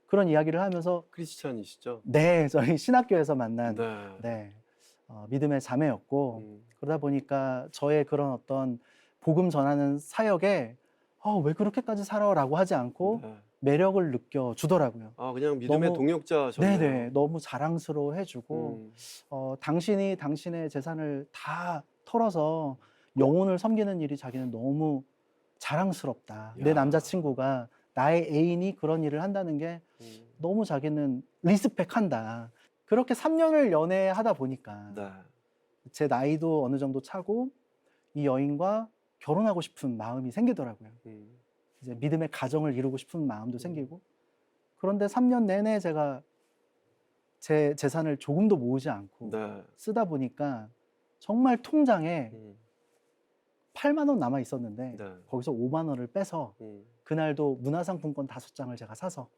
그런 이야기를 하면서 크리스찬이시죠? 네, 저희 신학교에서 만난 네. 네, 믿음의 자매였고 그러다 보니까 저의 그런 어떤 복음 전하는 사역에 왜 그렇게까지 살아라고 하지 않고 네. 매력을 느껴주더라고요. 그냥 믿음의 너무- 동역자셨네요. 네네, 너무 자랑스러워 해주고 당신이 당신의 재산을 다 털어서 영혼을 섬기는 일이 자기는 너무 자랑스럽다. 내 야. 남자친구가 나의 애인이 그런 일을 한다는 게 너무 자기는 리스펙한다. 그렇게 3년을 연애하다 보니까 네. 제 나이도 어느 정도 차고 이 여인과 결혼하고 싶은 마음이 생기더라고요. 이제 믿음의 가정을 이루고 싶은 마음도 생기고 그런데 3년 내내 제가 제 재산을 조금도 모으지 않고 네. 쓰다 보니까 정말 통장에 음. 8만 원 남아 있었는데 네. 거기서 5만 원을 빼서 그날도 문화상품권 5장을 제가 사서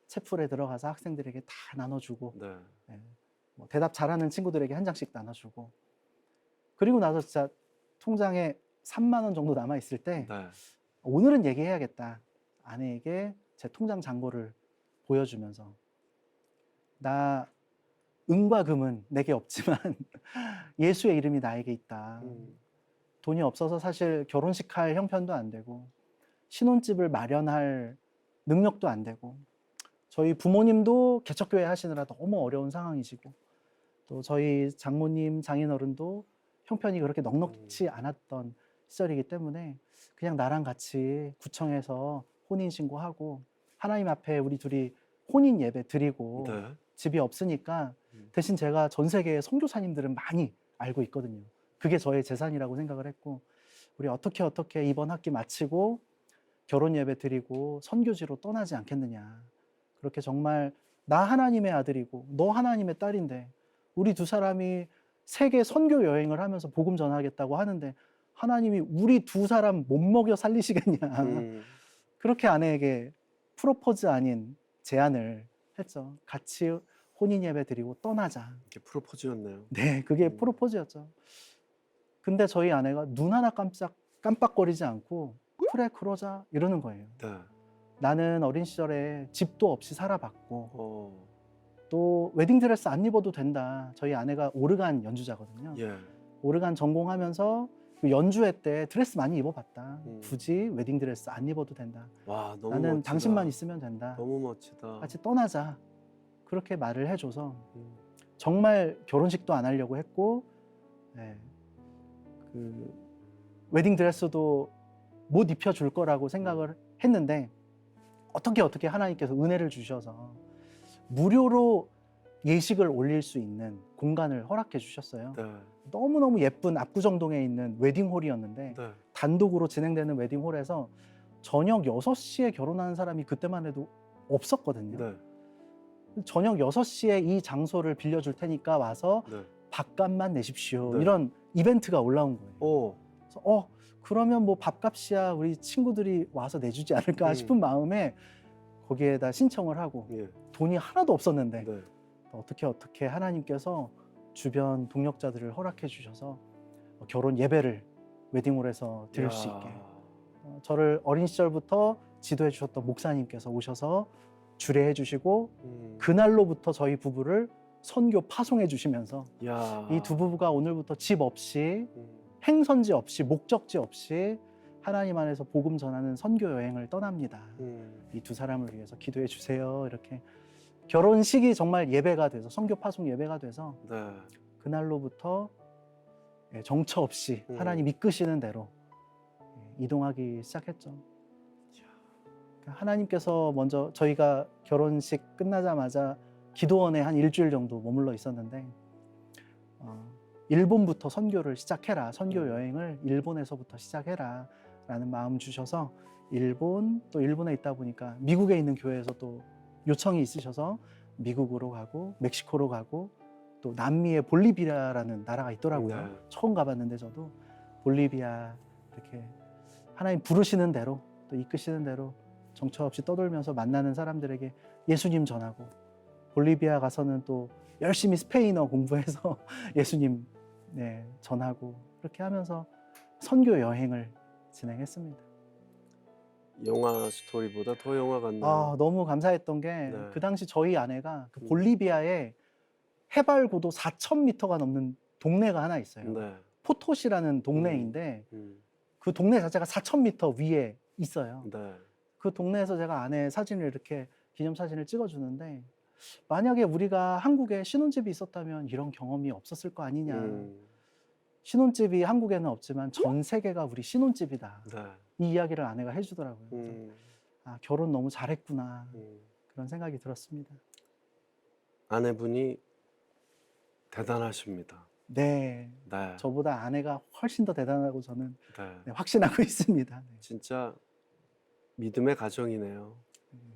채플에 들어가서 학생들에게 다 나눠주고 네. 뭐 대답 잘하는 친구들에게 한 장씩 나눠주고 그리고 나서 진짜 통장에 3만 원 정도 남아 있을 때 네. 오늘은 얘기해야겠다. 아내에게 제 통장 잔고를 보여주면서 나 은과 금은 내게 없지만 예수의 이름이 나에게 있다. 돈이 없어서 사실 결혼식 할 형편도 안 되고 신혼집을 마련할 능력도 안 되고 저희 부모님도 개척교회 하시느라 너무 어려운 상황이시고 또 저희 장모님, 장인어른도 형편이 그렇게 넉넉지 않았던 시절이기 때문에 그냥 나랑 같이 구청에서 혼인신고하고 하나님 앞에 우리 둘이 혼인 예배 드리고 네. 집이 없으니까 대신 제가 전 세계의 선교사님들은 많이 알고 있거든요. 그게 저의 재산이라고 생각을 했고 우리 어떻게 이번 학기 마치고 결혼 예배 드리고 선교지로 떠나지 않겠느냐. 그렇게 정말 나 하나님의 아들이고 너 하나님의 딸인데 우리 두 사람이 세계 선교 여행을 하면서 복음 전하겠다고 하는데 하나님이 우리 두 사람 못 먹여 살리시겠냐. 그렇게 아내에게 프로포즈 아닌 제안을 했죠. 같이 혼인 예배 드리고 떠나자. 이게 프로포즈였네요. 네, 그게 프로포즈였죠. 근데 저희 아내가 눈 하나 깜빡거리지 않고 그래 그러자 이러는 거예요. 네. 나는 어린 시절에 집도 없이 살아봤고 어. 또 웨딩드레스 안 입어도 된다. 저희 아내가 오르간 연주자거든요. 예. 오르간 전공하면서 그 연주회 때 드레스 많이 입어봤다. 굳이 웨딩드레스 안 입어도 된다. 와, 너무 나는 멋지다. 당신만 있으면 된다. 너무 멋지다. 같이 떠나자. 그렇게 말을 해줘서 정말 결혼식도 안 하려고 했고 네, 그 웨딩드레스도 못 입혀줄 거라고 생각을 했는데 어떻게 하나님께서 은혜를 주셔서 무료로 예식을 올릴 수 있는 공간을 허락해 주셨어요. 네. 너무너무 예쁜 압구정동에 있는 웨딩홀이었는데 네. 단독으로 진행되는 웨딩홀에서 저녁 6시에 결혼하는 사람이 그때만 해도 없었거든요. 네. 저녁 6시에 이 장소를 빌려줄 테니까 와서 네. 밥값만 내십시오. 네. 이런 이벤트가 올라온 거예요. 오. 그래서 그러면 뭐 밥값이야 우리 친구들이 와서 내주지 않을까 싶은 마음에 거기에다 신청을 하고 예. 돈이 하나도 없었는데 네. 어떻게 하나님께서 주변 동력자들을 허락해 주셔서 결혼 예배를 웨딩홀에서 드릴 수 있게 저를 어린 시절부터 지도해 주셨던 목사님께서 오셔서 주례해 주시고 그날로부터 저희 부부를 선교 파송해 주시면서 야. 이 두 부부가 오늘부터 집 없이 행선지 없이 목적지 없이 하나님 안에서 복음 전하는 선교 여행을 떠납니다. 이 두 사람을 위해서 기도해 주세요. 이렇게 결혼식이 정말 예배가 돼서 선교 파송 예배가 돼서 네. 그날로부터 정처 없이 하나님 이끄시는 대로 이동하기 시작했죠. 하나님께서 먼저 저희가 결혼식 끝나자마자 기도원에 한 일주일 정도 머물러 있었는데 일본부터 선교를 시작해라. 선교 여행을 일본에서부터 시작해라 라는 마음 주셔서 또 일본에 있다 보니까 미국에 있는 교회에서 또 요청이 있으셔서 미국으로 가고 멕시코로 가고 또 남미의 볼리비아라는 나라가 있더라고요. 네. 처음 가봤는데 저도 볼리비아 이렇게 하나님 부르시는 대로 또 이끄시는 대로 정처 없이 떠돌면서 만나는 사람들에게 예수님 전하고 볼리비아 가서는 또 열심히 스페인어 공부해서 예수님 전하고 그렇게 하면서 선교 여행을 진행했습니다. 영화 스토리보다 더 영화 같네요. 너무 감사했던 게 그 당시 저희 아내가 그 볼리비아에 해발 고도 4,000m가 넘는 동네가 하나 있어요. 네. 포토시라는 동네인데 그 동네 자체가 4,000m 위에 있어요. 네. 그 동네에서 제가 아내 사진을 이렇게 기념사진을 찍어주는데 만약에 우리가 한국에 신혼집이 있었다면 이런 경험이 없었을 거 아니냐. 신혼집이 한국에는 없지만 전 세계가 우리 신혼집이다. 네. 이 이야기를 아내가 해주더라고요. 그래서 결혼 너무 잘했구나. 그런 생각이 들었습니다. 아내분이 대단하십니다. 네. 네. 저보다 아내가 훨씬 더 대단하고 저는 네. 확신하고 있습니다. 진짜 믿음의 가정이네요.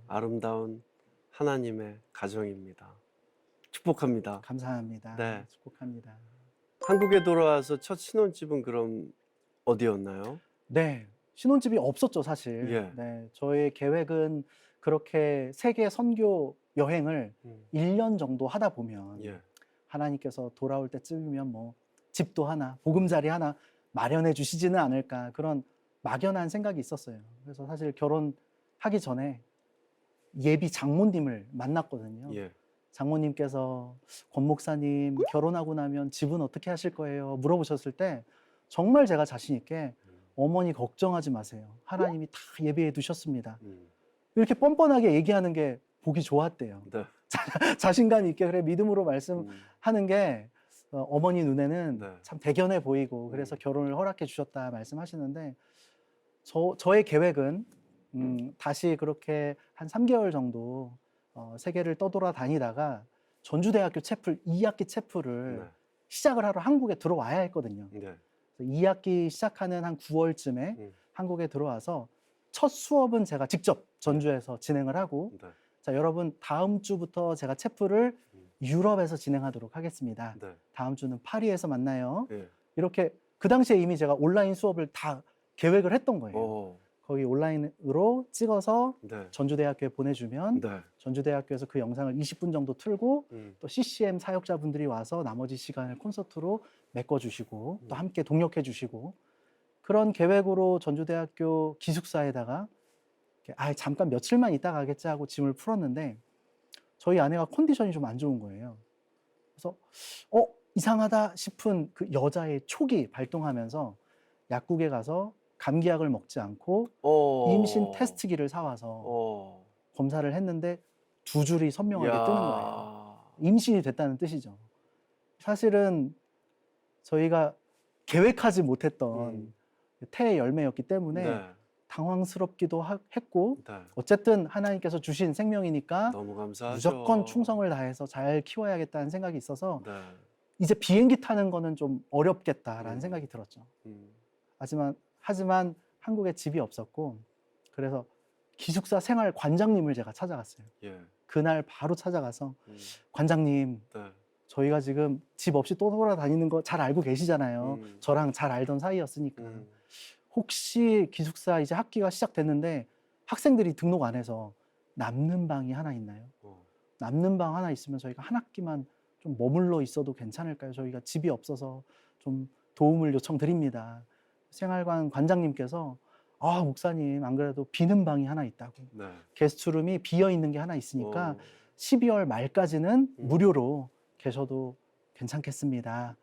아름다운 하나님의 가정입니다. 축복합니다. 감사합니다. 네. 축복합니다. 한국에 돌아와서 첫 신혼집은 그럼 어디였나요? 네. 신혼집이 없었죠, 사실. 예. 네. 저의 계획은 그렇게 세계 선교 여행을 1년 정도 하다 보면 예. 하나님께서 돌아올 때쯤이면 뭐 집도 하나, 보금자리 하나 마련해 주시지는 않을까 그런 막연한 생각이 있었어요. 그래서 사실 결혼하기 전에 예비 장모님을 만났거든요. 예. 장모님께서 권 목사님 결혼하고 나면 집은 어떻게 하실 거예요? 물어보셨을 때 정말 제가 자신 있게 어머니 걱정하지 마세요. 하나님이 다 예비해 두셨습니다. 이렇게 뻔뻔하게 얘기하는 게 보기 좋았대요. 네. 자신감 있게 그래 믿음으로 음. 말씀하는 게 어머니 눈에는 네. 참 대견해 보이고 그래서 음. 결혼을 허락해 주셨다 말씀하시는데 저의 계획은 다시 그렇게 한 3개월 정도 세계를 떠돌아 다니다가 전주대학교 채플 2학기 채플을 네. 시작을 하러 한국에 들어와야 했거든요. 네. 2학기 시작하는 한 9월쯤에 음. 한국에 들어와서 첫 수업은 제가 직접 전주에서 진행을 하고 네. 자 여러분 다음 주부터 제가 채플을 유럽에서 진행하도록 하겠습니다. 네. 다음 주는 파리에서 만나요. 예. 이렇게 그 당시에 이미 제가 온라인 수업을 다 계획을 했던 거예요. 오. 거기 온라인으로 찍어서 네. 전주대학교에 보내주면 네. 전주대학교에서 그 영상을 20분 정도 틀고 음. 또 CCM 사역자분들이 와서 나머지 시간을 콘서트로 메꿔주시고 또 함께 동역해주시고 그런 계획으로 전주대학교 기숙사에다가 잠깐 며칠만 있다 가겠지 하고 짐을 풀었는데 저희 아내가 컨디션이 좀 안 좋은 거예요. 그래서 이상하다 싶은 그 여자의 촉이 발동하면서 약국에 가서 감기약을 먹지 않고 임신 테스트기를 사와서 검사를 했는데 2줄이 선명하게 뜨는 거예요. 임신이 됐다는 뜻이죠. 사실은 저희가 계획하지 못했던 태의 열매였기 때문에 네. 당황스럽기도 했고 네. 어쨌든 하나님께서 주신 생명이니까 너무 감사하죠. 무조건 충성을 다해서 잘 키워야겠다는 생각이 있어서 네. 이제 비행기 타는 거는 좀 어렵겠다라는 생각이 들었죠. 하지만 한국에 집이 없었고 그래서 기숙사 생활 관장님을 제가 찾아갔어요. 예. 그날 바로 찾아가서 관장님 네. 저희가 지금 집 없이 또 돌아다니는 거 잘 알고 계시잖아요. 저랑 잘 알던 사이였으니까 혹시 기숙사 이제 학기가 시작됐는데 학생들이 등록 안 해서 남는 방이 하나 있나요? 남는 방 하나 있으면 저희가 한 학기만 좀 머물러 있어도 괜찮을까요? 저희가 집이 없어서 좀 도움을 요청드립니다. 생활관 관장님께서 목사님 안 그래도 비는 방이 하나 있다고 네. 게스트룸이 비어 있는 게 하나 있으니까 12월 말까지는 무료로 계셔도 괜찮겠습니다.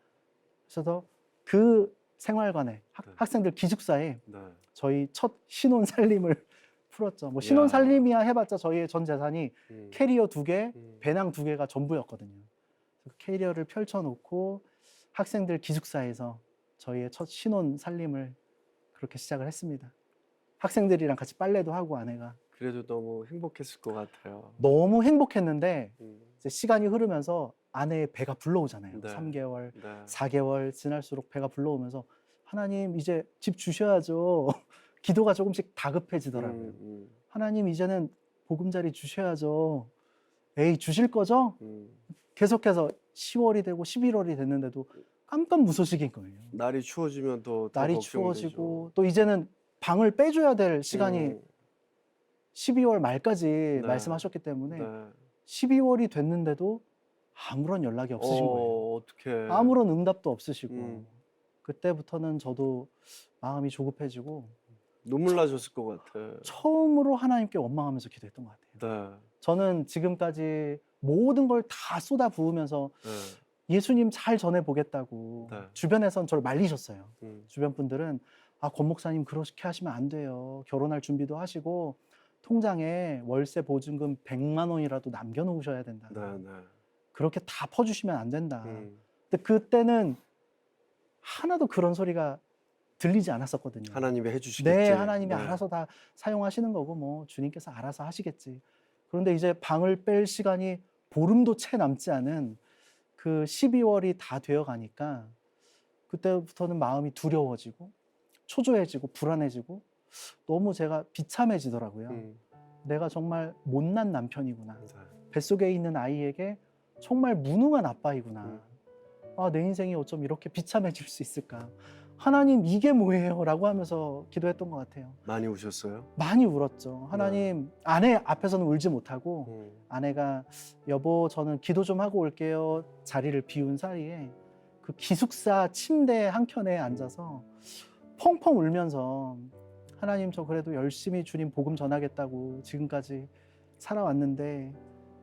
그래서 그 생활관에 학생들 기숙사에 네. 저희 첫 신혼 살림을 풀었죠. 뭐 신혼 살림이야 해봤자 저희의 전 재산이 캐리어 2개, 배낭 2개가 전부였거든요. 그래서 캐리어를 펼쳐놓고 학생들 기숙사에서 저희의 첫 신혼 살림을 그렇게 시작을 했습니다. 학생들이랑 같이 빨래도 하고 아내가. 그래도 너무 행복했을 것 같아요. 너무 행복했는데 이제 시간이 흐르면서 아내의 배가 불러오잖아요. 네. 3개월, 네. 4개월 지날수록 배가 불러오면서 하나님 이제 집 주셔야죠. 기도가 조금씩 다급해지더라고요. 하나님 이제는 보금자리 주셔야죠. 에이 주실 거죠? 계속해서 10월이 되고 11월이 됐는데도 깜깜무소식인 거예요. 날이 추워지면 또 더 날이 걱정되죠. 추워지고 또 이제는 방을 빼줘야 될 시간이 12월 말까지 네. 말씀하셨기 때문에 네. 12월이 됐는데도 아무런 연락이 없으신 거예요. 어떡해. 아무런 응답도 없으시고 그때부터는 저도 마음이 조급해지고 눈물 나셨을 것 같아. 처음으로 하나님께 원망하면서 기도했던 것 같아요. 네. 저는 지금까지 모든 걸 다 쏟아 부으면서 네. 예수님 잘 전해보겠다고 네. 주변에선 저를 말리셨어요. 음. 주변 분들은 권 목사님 그렇게 하시면 안 돼요. 결혼할 준비도 하시고 통장에 월세 보증금 100만 원이라도 남겨놓으셔야 된다. 네, 네. 그렇게 다 퍼주시면 안 된다. 근데 그때는 하나도 그런 소리가 들리지 않았었거든요. 하나님이 해주시겠지. 네, 하나님이 네. 알아서 다 사용하시는 거고 뭐 주님께서 알아서 하시겠지. 그런데 이제 방을 뺄 시간이 보름도 채 남지 않은 그 12월이 다 되어 가니까 그때부터는 마음이 두려워지고 초조해지고 불안해지고 너무 제가 비참해지더라고요. 내가 정말 못난 남편이구나. 네. 뱃속에 있는 아이에게 정말 무능한 아빠이구나. 내 인생이 어쩜 이렇게 비참해질 수 있을까. 하나님 이게 뭐예요? 라고 하면서 기도했던 것 같아요. 많이 우셨어요? 많이 울었죠. 하나님 아내 앞에서는 울지 못하고 아내가 여보 저는 기도 좀 하고 올게요. 자리를 비운 사이에 그 기숙사 침대 한켠에 앉아서 펑펑 울면서 하나님 저 그래도 열심히 주님 복음 전하겠다고 지금까지 살아왔는데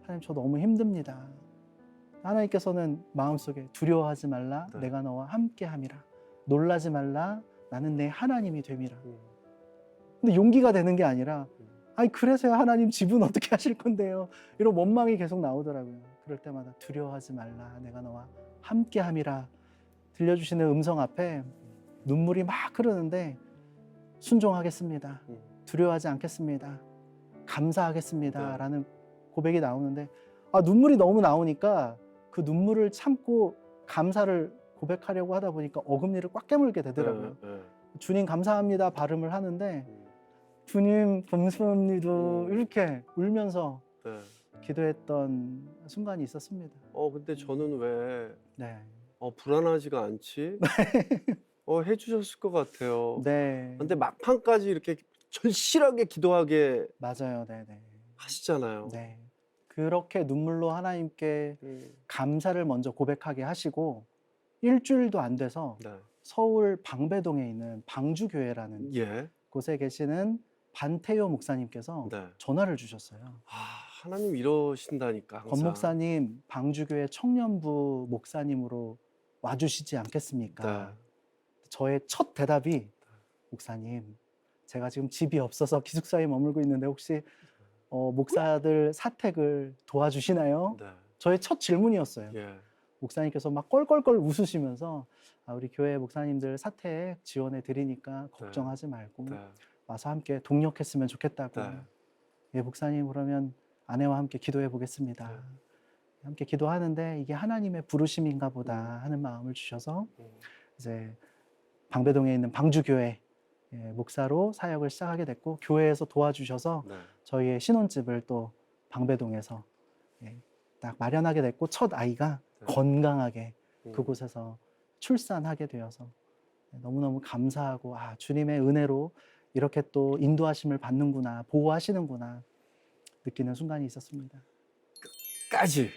하나님 저 너무 힘듭니다. 하나님께서는 마음속에 두려워하지 말라. 네. 내가 너와 함께함이라. 놀라지 말라. 나는 내 하나님이 됨이라. 근데 용기가 되는 게 아니라 아니 그래서야 하나님 집은 어떻게 하실 건데요? 이런 원망이 계속 나오더라고요. 그럴 때마다 두려워하지 말라. 내가 너와 함께함이라. 들려주시는 음성 앞에 눈물이 막 흐르는데 순종하겠습니다. 두려워하지 않겠습니다. 감사하겠습니다. 네. 라는 고백이 나오는데 눈물이 너무 나오니까 그 눈물을 참고 감사를 고백하려고 하다 보니까 어금니를 꽉 깨물게 되더라고요. 네. 주님 감사합니다 발음을 하는데 주님 감사합니다 이렇게 울면서 네. 기도했던 순간이 있었습니다. 근데 저는 왜 네. 불안하지가 않지? 해주셨을 것 같아요. 네. 근데 막판까지 이렇게 절실하게 기도하게 맞아요. 네네. 하시잖아요. 네. 그렇게 눈물로 하나님께 감사를 먼저 고백하게 하시고 일주일도 안 돼서 네. 서울 방배동에 있는 방주교회라는 예. 곳에 계시는 반태효 목사님께서 네. 전화를 주셨어요. 하나님 이러신다니까 항상. 권 목사님 방주교회 청년부 목사님으로 와주시지 않겠습니까? 네. 저의 첫 대답이 목사님 제가 지금 집이 없어서 기숙사에 머물고 있는데 혹시 목사들 사택을 도와주시나요? 네. 저의 첫 질문이었어요. 예. 목사님께서 막 껄껄껄 웃으시면서 우리 교회 목사님들 사택 지원해 드리니까 걱정하지 말고 네. 와서 함께 동력했으면 좋겠다고. 네. 예, 목사님 그러면 아내와 함께 기도해 보겠습니다. 네. 함께 기도하는데 이게 하나님의 부르심인가 보다 하는 마음을 주셔서 이제 방배동에 있는 방주교회 목사로 사역을 시작하게 됐고 교회에서 도와주셔서 네. 저희의 신혼집을 또 방배동에서 딱 마련하게 됐고 첫 아이가 네. 건강하게 그곳에서 출산하게 되어서 너무너무 감사하고 주님의 은혜로 이렇게 또 인도하심을 받는구나 보호하시는구나 느끼는 순간이 있었습니다. 까지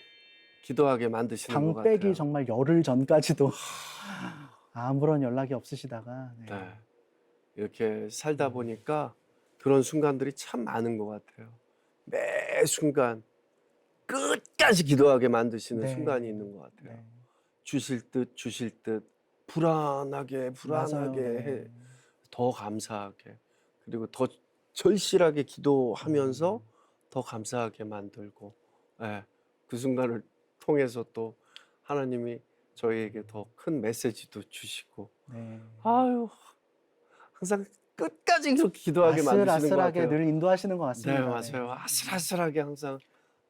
기도하게 만드시는 것 방 같아요. 빼기 정말 열흘 전까지도 아무런 연락이 없으시다가 네. 이렇게 살다 보니까 그런 순간들이 참 많은 것 같아요. 매 순간 끝까지 기도하게 만드시는 네. 순간이 있는 것 같아요. 네. 주실 듯 불안하게 맞아요. 해 더 감사하게 그리고 더 절실하게 기도하면서 더 감사하게 만들고 그 순간을 통해서 또 하나님이 저희에게 더 큰 메시지도 주시고 네. 아유 항상 끝까지 그렇게 기도하게 만드시는 것 아슬아슬하게 같아요. 늘 인도하시는 것 네, 같습니다. 맞아요. 아슬아슬하게 항상.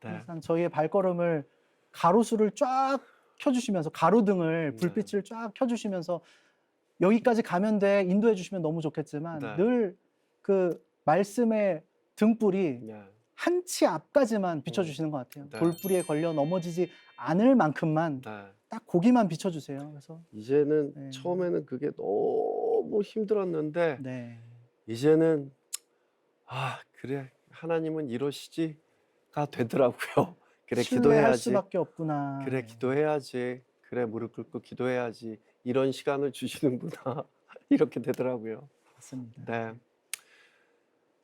네. 항상 저희의 발걸음을 가로수를 쫙 켜주시면서 가로등을 불빛을 쫙 켜주시면서 여기까지 가면 돼 인도해 주시면 너무 좋겠지만 네. 늘 그 말씀의 등불이 네. 한 치 앞까지만 비춰주시는 것 같아요. 네. 돌뿌리에 걸려 넘어지지 않을 만큼만 네. 딱 거기만 비춰주세요. 그래서 이제는 네. 처음에는 그게 너무 힘들었는데 네. 이제는 그래 하나님은 이러시지가 되더라고요. 그래 신뢰할 기도해야지. 수밖에 없구나. 그래 기도해야지. 그래 무릎 꿇고 기도해야지. 이런 시간을 주시는구나. 이렇게 되더라고요. 맞습니다. 네.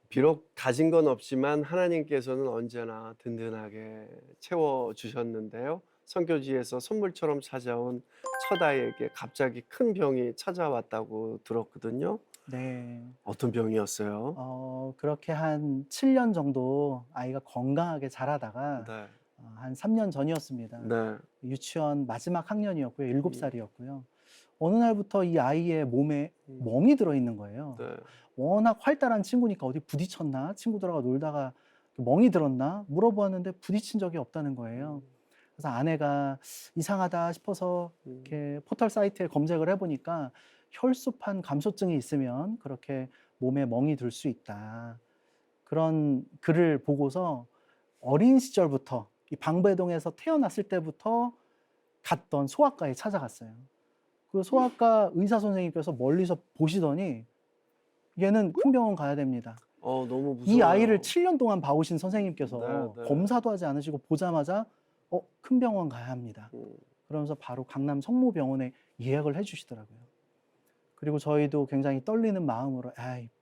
비록 가진 건 없지만 하나님께서는 언제나 든든하게 채워 주셨는데요. 선교지에서 선물처럼 찾아온 첫 아이에게 갑자기 큰 병이 찾아왔다고 들었거든요. 네. 어떤 병이었어요? 그렇게 한 7년 정도 아이가 건강하게 자라다가 네. 한 3년 전이었습니다. 네. 유치원 마지막 학년이었고요. 7살이었고요. 어느 날부터 이 아이의 몸에 멍이 들어있는 거예요. 네. 워낙 활달한 친구니까 어디 부딪혔나? 친구들하고 놀다가 멍이 들었나? 물어보았는데 부딪힌 적이 없다는 거예요. 그래서 아내가 이상하다 싶어서 이렇게 포털 사이트에 검색을 해보니까 혈소판 감소증이 있으면 그렇게 몸에 멍이 들 수 있다. 그런 글을 보고서 어린 시절부터 이 방배동에서 태어났을 때부터 갔던 소아과에 찾아갔어요. 그 소아과 의사 선생님께서 멀리서 보시더니 얘는 큰 병원 가야 됩니다. 너무 무서워요. 이 아이를 7년 동안 봐오신 선생님께서 네, 네. 검사도 하지 않으시고 보자마자 큰 병원 가야 합니다. 그러면서 바로 강남 성모병원에 예약을 해주시더라고요. 그리고 저희도 굉장히 떨리는 마음으로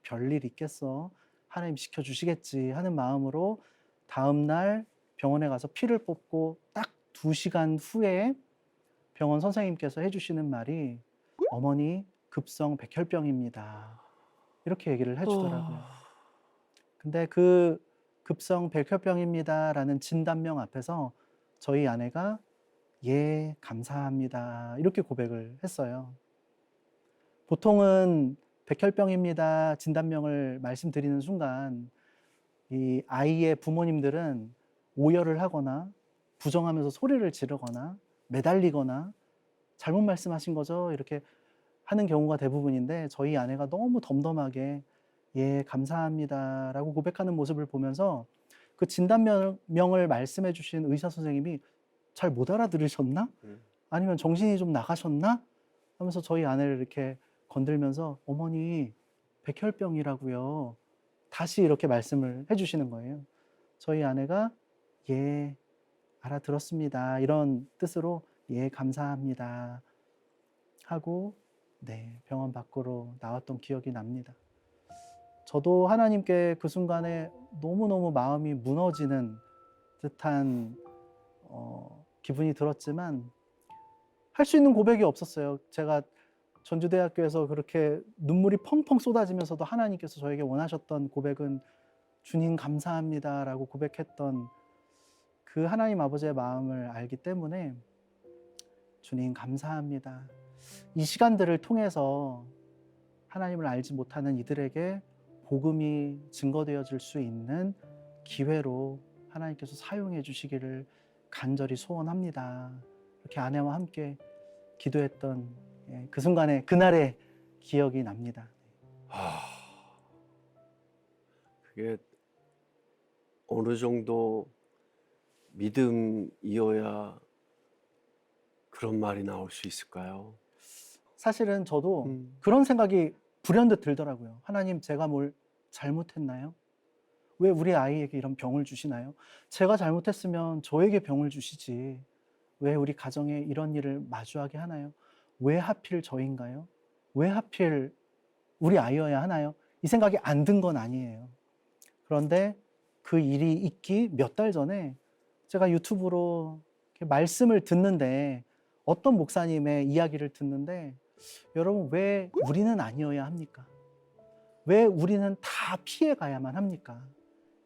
별일 있겠어. 하나님 지켜주시겠지 하는 마음으로 다음날 병원에 가서 피를 뽑고 딱 2시간 후에 병원 선생님께서 해주시는 말이 어머니 급성 백혈병입니다. 이렇게 얘기를 해주더라고요. 근데 그 급성 백혈병입니다라는 진단명 앞에서 저희 아내가 예, 감사합니다. 이렇게 고백을 했어요. 보통은 백혈병입니다. 진단명을 말씀드리는 순간 이 아이의 부모님들은 오열을 하거나 부정하면서 소리를 지르거나 매달리거나 잘못 말씀하신 거죠? 이렇게 하는 경우가 대부분인데 저희 아내가 너무 덤덤하게 예, 감사합니다라고 고백하는 모습을 보면서 그 진단명을 말씀해 주신 의사 선생님이 잘 못 알아들으셨나? 아니면 정신이 좀 나가셨나? 하면서 저희 아내를 이렇게 건들면서 어머니 백혈병이라고요. 다시 이렇게 말씀을 해주시는 거예요. 저희 아내가 예, 알아들었습니다. 이런 뜻으로 예, 감사합니다. 하고 네, 병원 밖으로 나왔던 기억이 납니다. 저도 하나님께 그 순간에 너무너무 마음이 무너지는 듯한 기분이 들었지만 할 수 있는 고백이 없었어요. 제가 전주대학교에서 그렇게 눈물이 펑펑 쏟아지면서도 하나님께서 저에게 원하셨던 고백은 주님 감사합니다라고 고백했던 그 하나님 아버지의 마음을 알기 때문에 주님 감사합니다. 이 시간들을 통해서 하나님을 알지 못하는 이들에게 복음이 증거되어질 수 있는 기회로 하나님께서 사용해 주시기를 간절히 소원합니다. 이렇게 아내와 함께 기도했던 그 순간의 그날의 기억이 납니다. 그게 어느 정도 믿음이어야 그런 말이 나올 수 있을까요? 사실은 저도 그런 생각이 불현듯 들더라고요. 하나님, 제가 뭘 잘못했나요? 왜 우리 아이에게 이런 병을 주시나요? 제가 잘못했으면 저에게 병을 주시지. 왜 우리 가정에 이런 일을 마주하게 하나요? 왜 하필 저인가요? 왜 하필 우리 아이여야 하나요? 이 생각이 안 든 건 아니에요. 그런데 그 일이 있기 몇 달 전에 제가 유튜브로 이렇게 말씀을 듣는데 어떤 목사님의 이야기를 듣는데 여러분 왜 우리는 아니어야 합니까? 왜 우리는 다 피해 가야만 합니까?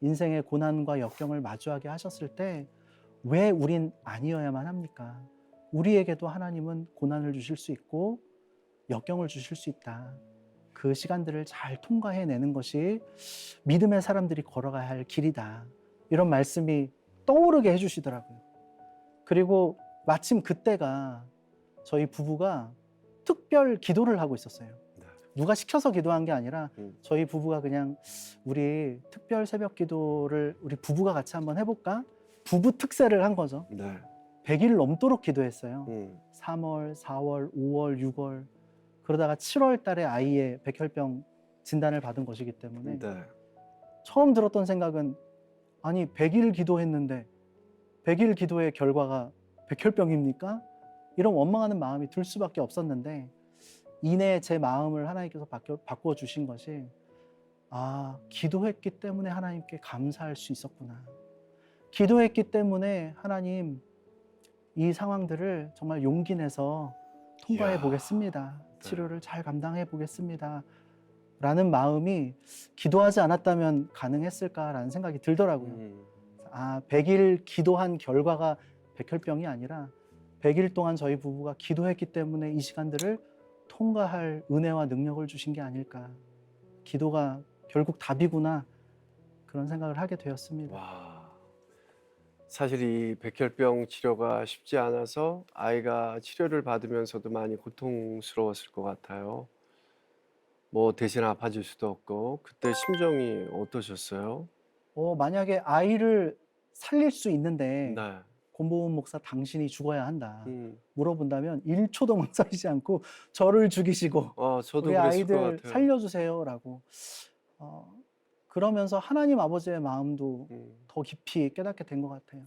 인생의 고난과 역경을 마주하게 하셨을 때 왜 우린 아니어야만 합니까? 우리에게도 하나님은 고난을 주실 수 있고 역경을 주실 수 있다. 그 시간들을 잘 통과해내는 것이 믿음의 사람들이 걸어가야 할 길이다. 이런 말씀이 떠오르게 해주시더라고요. 그리고 마침 그때가 저희 부부가 특별 기도를 하고 있었어요. 누가 시켜서 기도한 게 아니라 저희 부부가 그냥 우리 특별 새벽 기도를 우리 부부가 같이 한번 해볼까? 부부 특세를 한 거죠. 네. 100일 넘도록 기도했어요. 3월, 4월, 5월, 6월 그러다가 7월 달에 아이의 백혈병 진단을 받은 것이기 때문에 네. 처음 들었던 생각은 아니 100일 기도했는데 100일 기도의 결과가 백혈병입니까? 이런 원망하는 마음이 들 수밖에 없었는데 이내 제 마음을 하나님께서 바꿔 주신 것이 아, 기도했기 때문에 하나님께 감사할 수 있었구나. 기도했기 때문에 하나님 이 상황들을 정말 용기 내서 통과해 보겠습니다. 치료를 잘 감당해 보겠습니다. 라는 마음이 기도하지 않았다면 가능했을까라는 생각이 들더라고요. 아, 100일 기도한 결과가 백혈병이 아니라 100일 동안 저희 부부가 기도했기 때문에 이 시간들을 통과할 은혜와 능력을 주신 게 아닐까. 기도가 결국 답이구나. 그런 생각을 하게 되었습니다. 와. 사실 이 백혈병 치료가 쉽지 않아서 아이가 치료를 받으면서도 많이 고통스러웠을 것 같아요. 뭐 대신 아파질 수도 없고 그때 심정이 어떠셨어요? 만약에 아이를 살릴 수 있는데 네. 권보은 목사 당신이 죽어야 한다. 음. 물어본다면 1초도 멈춰지지 않고 저를 죽이시고 저도 우리 그랬을 것 아이들 같아요. 살려주세요라고 그러면서 하나님 아버지의 마음도 더 깊이 깨닫게 된 것 같아요.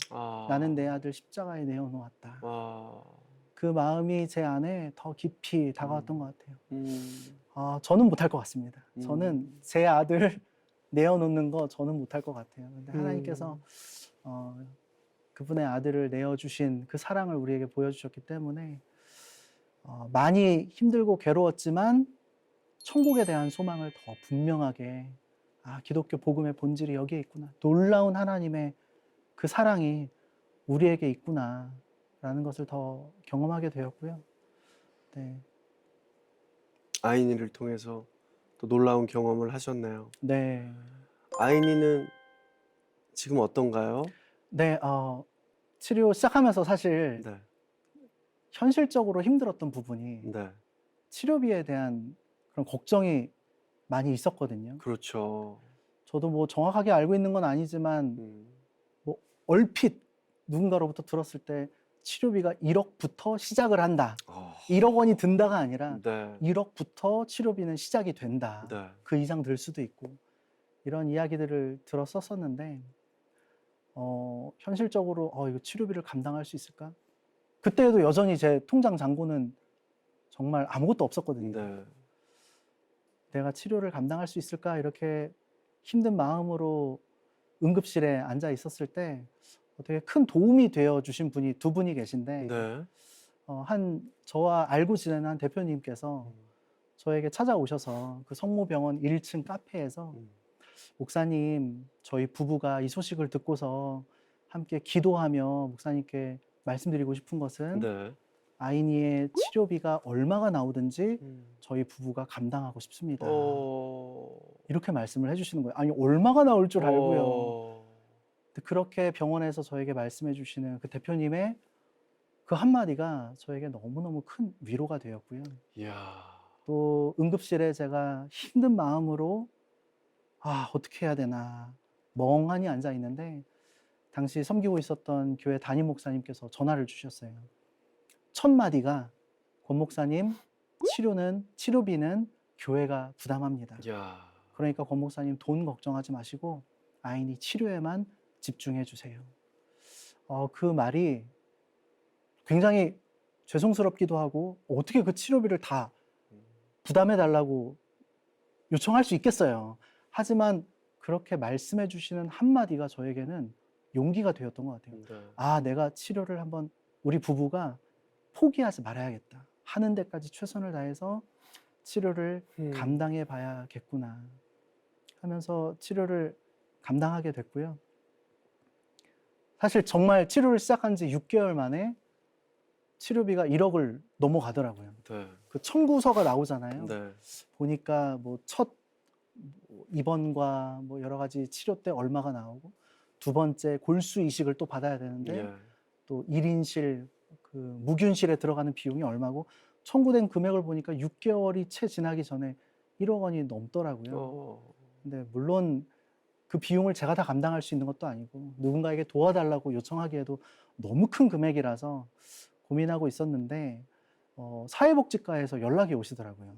나는 내 아들 십자가에 내어놓았다. 그 마음이 제 안에 더 깊이 다가왔던 것 같아요. 저는 못할 것 같습니다. 저는 제 아들 내어놓는 거 저는 못할 것 같아요. 근데 하나님께서 그분의 아들을 내어주신 그 사랑을 우리에게 보여주셨기 때문에 많이 힘들고 괴로웠지만 천국에 대한 소망을 더 분명하게 아, 기독교 복음의 본질이 여기에 있구나. 놀라운 하나님의 그 사랑이 우리에게 있구나라는 것을 더 경험하게 되었고요. 네, 아이니를 통해서 또 놀라운 경험을 하셨네요. 네, 아이니는 지금 어떤가요? 네. 치료 시작하면서 사실 네, 현실적으로 힘들었던 부분이 네, 치료비에 대한 그런 걱정이 많이 있었거든요. 그렇죠. 저도 뭐 정확하게 알고 있는 건 아니지만 음, 뭐 얼핏 누군가로부터 들었을 때 치료비가 1억부터 시작을 한다. 어, 1억 원이 든다가 아니라 네, 1억부터 치료비는 시작이 된다. 네, 그 이상 들 수도 있고 이런 이야기들을 들었었었는데 현실적으로 이거 치료비를 감당할 수 있을까? 그때도 여전히 제 통장 잔고는 정말 아무것도 없었거든요. 네, 내가 치료를 감당할 수 있을까? 이렇게 힘든 마음으로 응급실에 앉아 있었을 때 되게 큰 도움이 되어 주신 분이 두 분이 계신데 네, 저와 알고 지내는 한 대표님께서 음, 저에게 찾아오셔서 그 성모병원 1층 카페에서 음, 목사님, 저희 부부가 이 소식을 듣고서 함께 기도하며 목사님께 말씀드리고 싶은 것은 네, 아이니의 치료비가 얼마가 나오든지 음, 저희 부부가 감당하고 싶습니다. 어, 이렇게 말씀을 해주시는 거예요. 아니, 얼마가 나올 줄 알고요. 어, 근데 그렇게 병원에서 저에게 말씀해 주시는 그 대표님의 그 한마디가 저에게 너무너무 큰 위로가 되었고요. 이야, 또 응급실에 제가 힘든 마음으로 어떻게 해야 되나 멍하니 앉아 있는데 당시 섬기고 있었던 교회 담임 목사님께서 전화를 주셨어요. 첫 마디가 권 목사님 치료비는 교회가 부담합니다. 이야, 그러니까 권 목사님 돈 걱정하지 마시고 아이니 치료에만 집중해 주세요. 그 말이 굉장히 죄송스럽기도 하고 어떻게 그 치료비를 다 음, 부담해 달라고 요청할 수 있겠어요. 하지만 그렇게 말씀해 주시는 한마디가 저에게는 용기가 되었던 것 같아요. 네, 내가 치료를 한번 우리 부부가 포기하지 말아야겠다. 하는 데까지 최선을 다해서 치료를 음, 감당해 봐야겠구나 하면서 치료를 감당하게 됐고요. 사실 정말 치료를 시작한 지 6개월 만에 치료비가 1억을 넘어가더라고요. 네, 그 청구서가 나오잖아요. 네, 보니까 뭐 첫 입원과 뭐 여러 가지 치료 때 얼마가 나오고 두 번째 골수 이식을 또 받아야 되는데 예, 또 1인실 그 무균실에 들어가는 비용이 얼마고 청구된 금액을 보니까 6개월이 채 지나기 전에 1억 원이 넘더라고요. 어, 근데 물론 그 비용을 제가 다 감당할 수 있는 것도 아니고 누군가에게 도와달라고 요청하기에도 너무 큰 금액이라서 고민하고 있었는데 사회복지과에서 연락이 오시더라고요.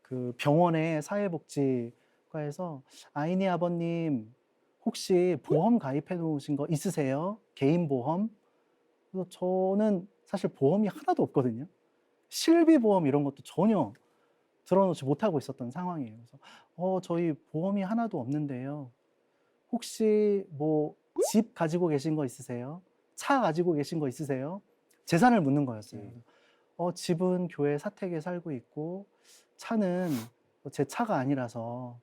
그 병원의 사회복지과에서 아이니 아버님 혹시 보험 가입해 놓으신 거 있으세요? 개인 보험? 그래서 저는 사실 보험이 하나도 없거든요. 실비보험 이런 것도 전혀 들어놓지 못하고 있었던 상황이에요. 그래서 저희 보험이 하나도 없는데요. 혹시 뭐 집 가지고 계신 거 있으세요? 차 가지고 계신 거 있으세요? 재산을 묻는 거였어요. 집은 교회 사택에 살고 있고 차는 제 차가 아니라서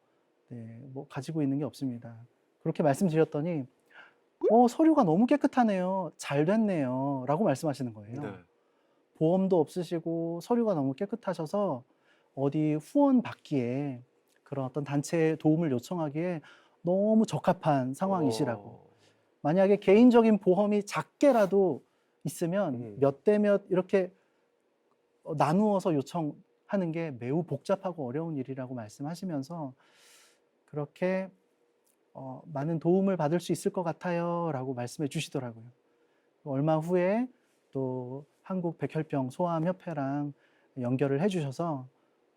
네, 뭐 가지고 있는 게 없습니다. 그렇게 말씀드렸더니 서류가 너무 깨끗하네요. 잘 됐네요. 라고 말씀하시는 거예요. 네, 보험도 없으시고 서류가 너무 깨끗하셔서 어디 후원 받기에 그런 어떤 단체의 도움을 요청하기에 너무 적합한 상황이시라고. 어, 만약에 개인적인 보험이 작게라도 있으면 몇 대 몇 이렇게 나누어서 요청하는 게 매우 복잡하고 어려운 일이라고 말씀하시면서 그렇게 많은 도움을 받을 수 있을 것 같아요 라고 말씀해 주시더라고요. 얼마 후에 또 한국 백혈병 소아암협회랑 연결을 해 주셔서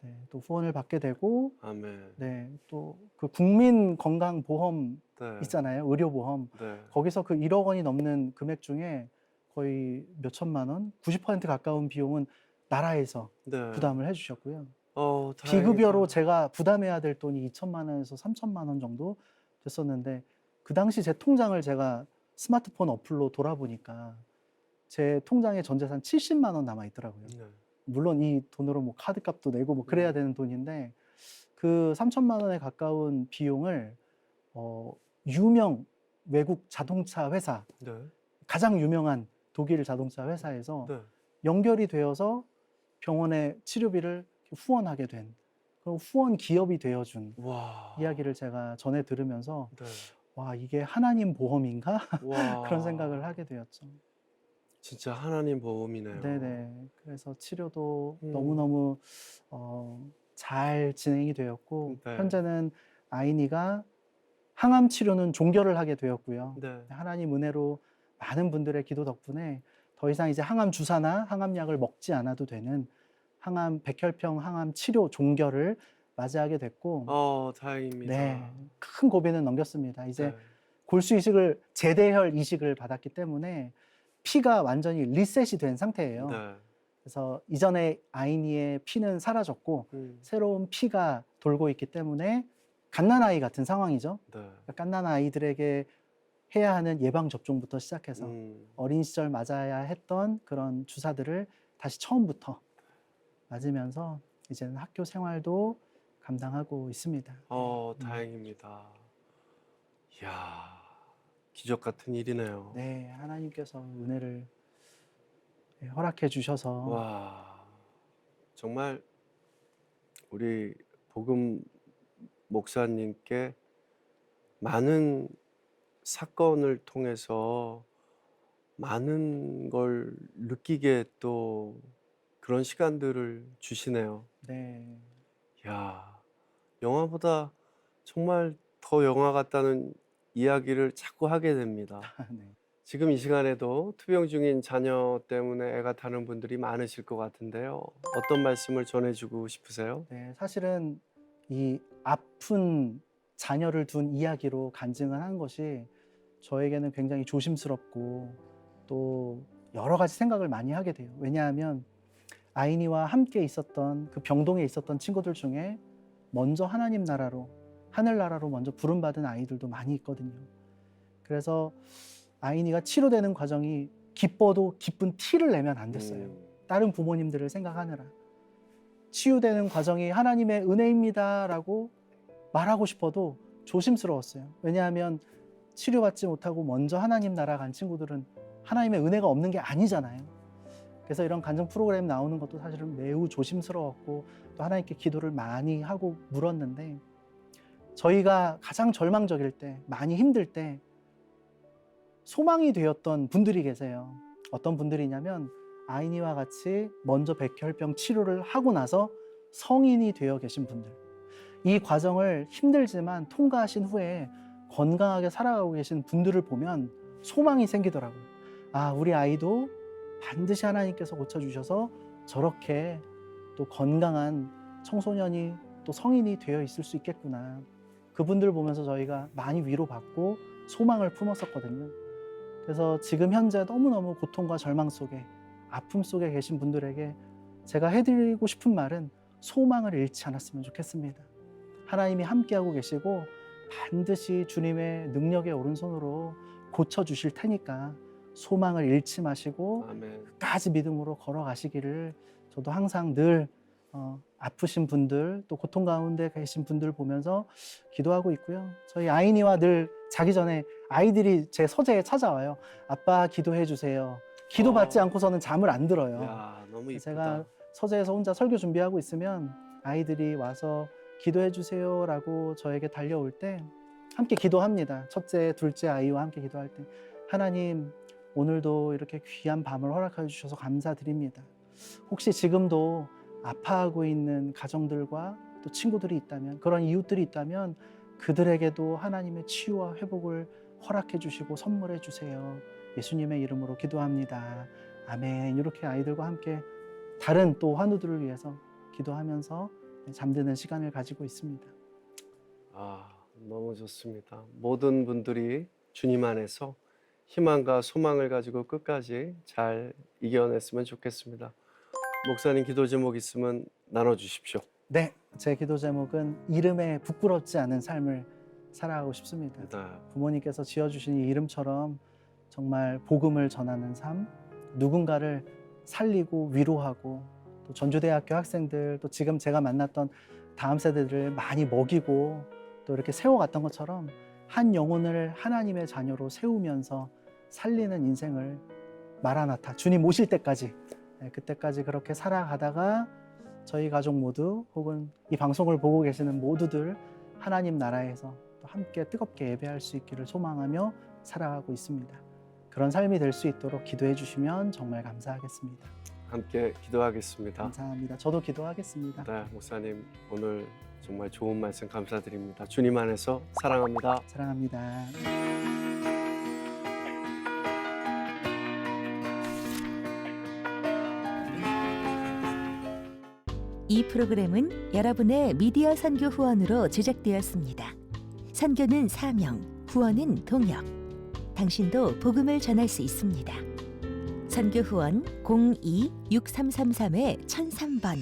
네, 또 후원을 받게 되고 아멘, 네, 또 그 국민건강보험 네, 있잖아요. 의료보험. 네, 거기서 그 1억 원이 넘는 금액 중에 거의 몇 천만 원, 90% 가까운 비용은 나라에서 네, 부담을 해 주셨고요. 다행이다. 비급여로 제가 부담해야 될 돈이 2천만 원에서 3천만 원 정도 됐었는데 그 당시 제 통장을 제가 스마트폰 어플로 돌아보니까 제 통장에 전 재산 70만 원 남아 있더라고요. 네, 물론 이 돈으로 뭐 카드값도 내고 뭐 그래야 되는 돈인데 그 3천만 원에 가까운 비용을 유명 외국 자동차 회사, 네. 가장 유명한 독일 자동차 회사에서 네. 연결이 되어서 병원의 치료비를 후원하게 된 그런 후원 기업이 되어준 와. 이야기를 제가 전해 들으면서 네. 와, 이게 하나님 보험인가? 와. 그런 생각을 하게 되었죠. 진짜 하나님 보험이네요. 네네. 그래서 치료도 음. 너무너무 잘 진행이 되었고 네. 현재는 아이니가 항암 치료는 종결을 하게 되었고요. 네. 하나님 은혜로 많은 분들의 기도 덕분에 더 이상 이제 항암 주사나 항암약을 먹지 않아도 되는 백혈병 항암 치료 종결을 맞이하게 됐고, 다행입니다. 네, 큰 고비는 넘겼습니다. 이제 네. 골수 이식을 제대혈 이식을 받았기 때문에 피가 완전히 리셋이 된 상태예요. 네. 그래서 이전에 아이니의 피는 사라졌고 새로운 피가 돌고 있기 때문에 갓난아이 같은 상황이죠. 네. 갓난아이들에게 해야 하는 예방 접종부터 시작해서 음. 어린 시절 맞아야 했던 그런 주사들을 다시 처음부터 맞으면서 이제는 학교 생활도 감당하고 있습니다. 다행입니다. 이야, 기적 같은 일이네요. 네, 하나님께서 은혜를 허락해 주셔서 와, 정말 우리 복음 목사님께 많은 사건을 통해서 많은 걸 느끼게 또 그런 시간들을 주시네요. 네, 야, 영화보다 정말 더 영화 같다는 이야기를 자꾸 하게 됩니다. 네. 지금 이 시간에도 투병 중인 자녀 때문에 애가 타는 분들이 많으실 것 같은데요. 어떤 말씀을 전해주고 싶으세요? 네, 사실은 이 아픈 자녀를 둔 이야기로 간증을 하는 것이 저에게는 굉장히 조심스럽고 또 여러 가지 생각을 많이 하게 돼요. 왜냐하면 아이니와 함께 있었던 그 병동에 있었던 친구들 중에 먼저 하나님 나라로, 하늘나라로 먼저 부름받은 아이들도 많이 있거든요. 그래서 아이니가 치료되는 과정이 기뻐도 기쁜 티를 내면 안 됐어요. 다른 부모님들을 생각하느라. 치유되는 과정이 하나님의 은혜입니다라고 말하고 싶어도 조심스러웠어요. 왜냐하면 치료받지 못하고 먼저 하나님 나라 간 친구들은 하나님의 은혜가 없는 게 아니잖아요. 그래서 이런 간증 프로그램 나오는 것도 사실은 매우 조심스러웠고 또 하나님께 기도를 많이 하고 물었는데 저희가 가장 절망적일 때, 많이 힘들 때 소망이 되었던 분들이 계세요. 어떤 분들이냐면 아이니와 같이 먼저 백혈병 치료를 하고 나서 성인이 되어 계신 분들. 이 과정을 힘들지만 통과하신 후에 건강하게 살아가고 계신 분들을 보면 소망이 생기더라고요. 아, 우리 아이도 반드시 하나님께서 고쳐주셔서 저렇게 또 건강한 청소년이 또 성인이 되어 있을 수 있겠구나. 그분들 보면서 저희가 많이 위로받고 소망을 품었었거든요. 그래서 지금 현재 너무너무 고통과 절망 속에 아픔 속에 계신 분들에게 제가 해드리고 싶은 말은 소망을 잃지 않았으면 좋겠습니다. 하나님이 함께하고 계시고 반드시 주님의 능력의 오른손으로 고쳐주실 테니까 소망을 잃지 마시고 아멘. 끝까지 믿음으로 걸어가시기를 저도 항상 늘 아프신 분들 또 고통 가운데 계신 분들 보면서 기도하고 있고요. 저희 아이니와 늘 자기 전에 아이들이 제 서재에 찾아와요. 아빠 기도해 주세요. 기도받지 않고서는 잠을 안 들어요. 야, 너무 이쁘다. 제가 서재에서 혼자 설교 준비하고 있으면 아이들이 와서 기도해 주세요라고 저에게 달려올 때 함께 기도합니다. 첫째, 둘째 아이와 함께 기도할 때 하나님 오늘도 이렇게 귀한 밤을 허락해 주셔서 감사드립니다. 혹시 지금도 아파하고 있는 가정들과 또 친구들이 있다면 그런 이웃들이 있다면 그들에게도 하나님의 치유와 회복을 허락해 주시고 선물해 주세요. 예수님의 이름으로 기도합니다. 아멘. 이렇게 아이들과 함께 다른 또 환우들을 위해서 기도하면서 잠드는 시간을 가지고 있습니다. 너무 좋습니다. 모든 분들이 주님 안에서 희망과 소망을 가지고 끝까지 잘 이겨냈으면 좋겠습니다. 목사님 기도 제목 있으면 나눠주십시오. 네, 제 기도 제목은 이름에 부끄럽지 않은 삶을 살아가고 싶습니다. 네. 부모님께서 지어주신 이 이름처럼 정말 복음을 전하는 삶, 누군가를 살리고 위로하고 또 전주대학교 학생들 또 지금 제가 만났던 다음 세대들을 많이 먹이고 또 이렇게 세워갔던 것처럼 한 영혼을 하나님의 자녀로 세우면서 살리는 인생을 마라나타 주님 오실 때까지 그때까지 그렇게 살아가다가 저희 가족 모두 혹은 이 방송을 보고 계시는 모두들 하나님 나라에서 또 함께 뜨겁게 예배할 수 있기를 소망하며 살아가고 있습니다. 그런 삶이 될 수 있도록 기도해 주시면 정말 감사하겠습니다. 함께 기도하겠습니다. 감사합니다. 저도 기도하겠습니다. 네, 목사님 오늘 정말 좋은 말씀 감사드립니다. 주님 안에서 사랑합니다. 사랑합니다. 이 프로그램은 여러분의 미디어 선교 후원으로 제작되었습니다. 선교는 사명, 후원은 동역. 당신도 복음을 전할 수 있습니다. 선교 후원 02-6333-1003번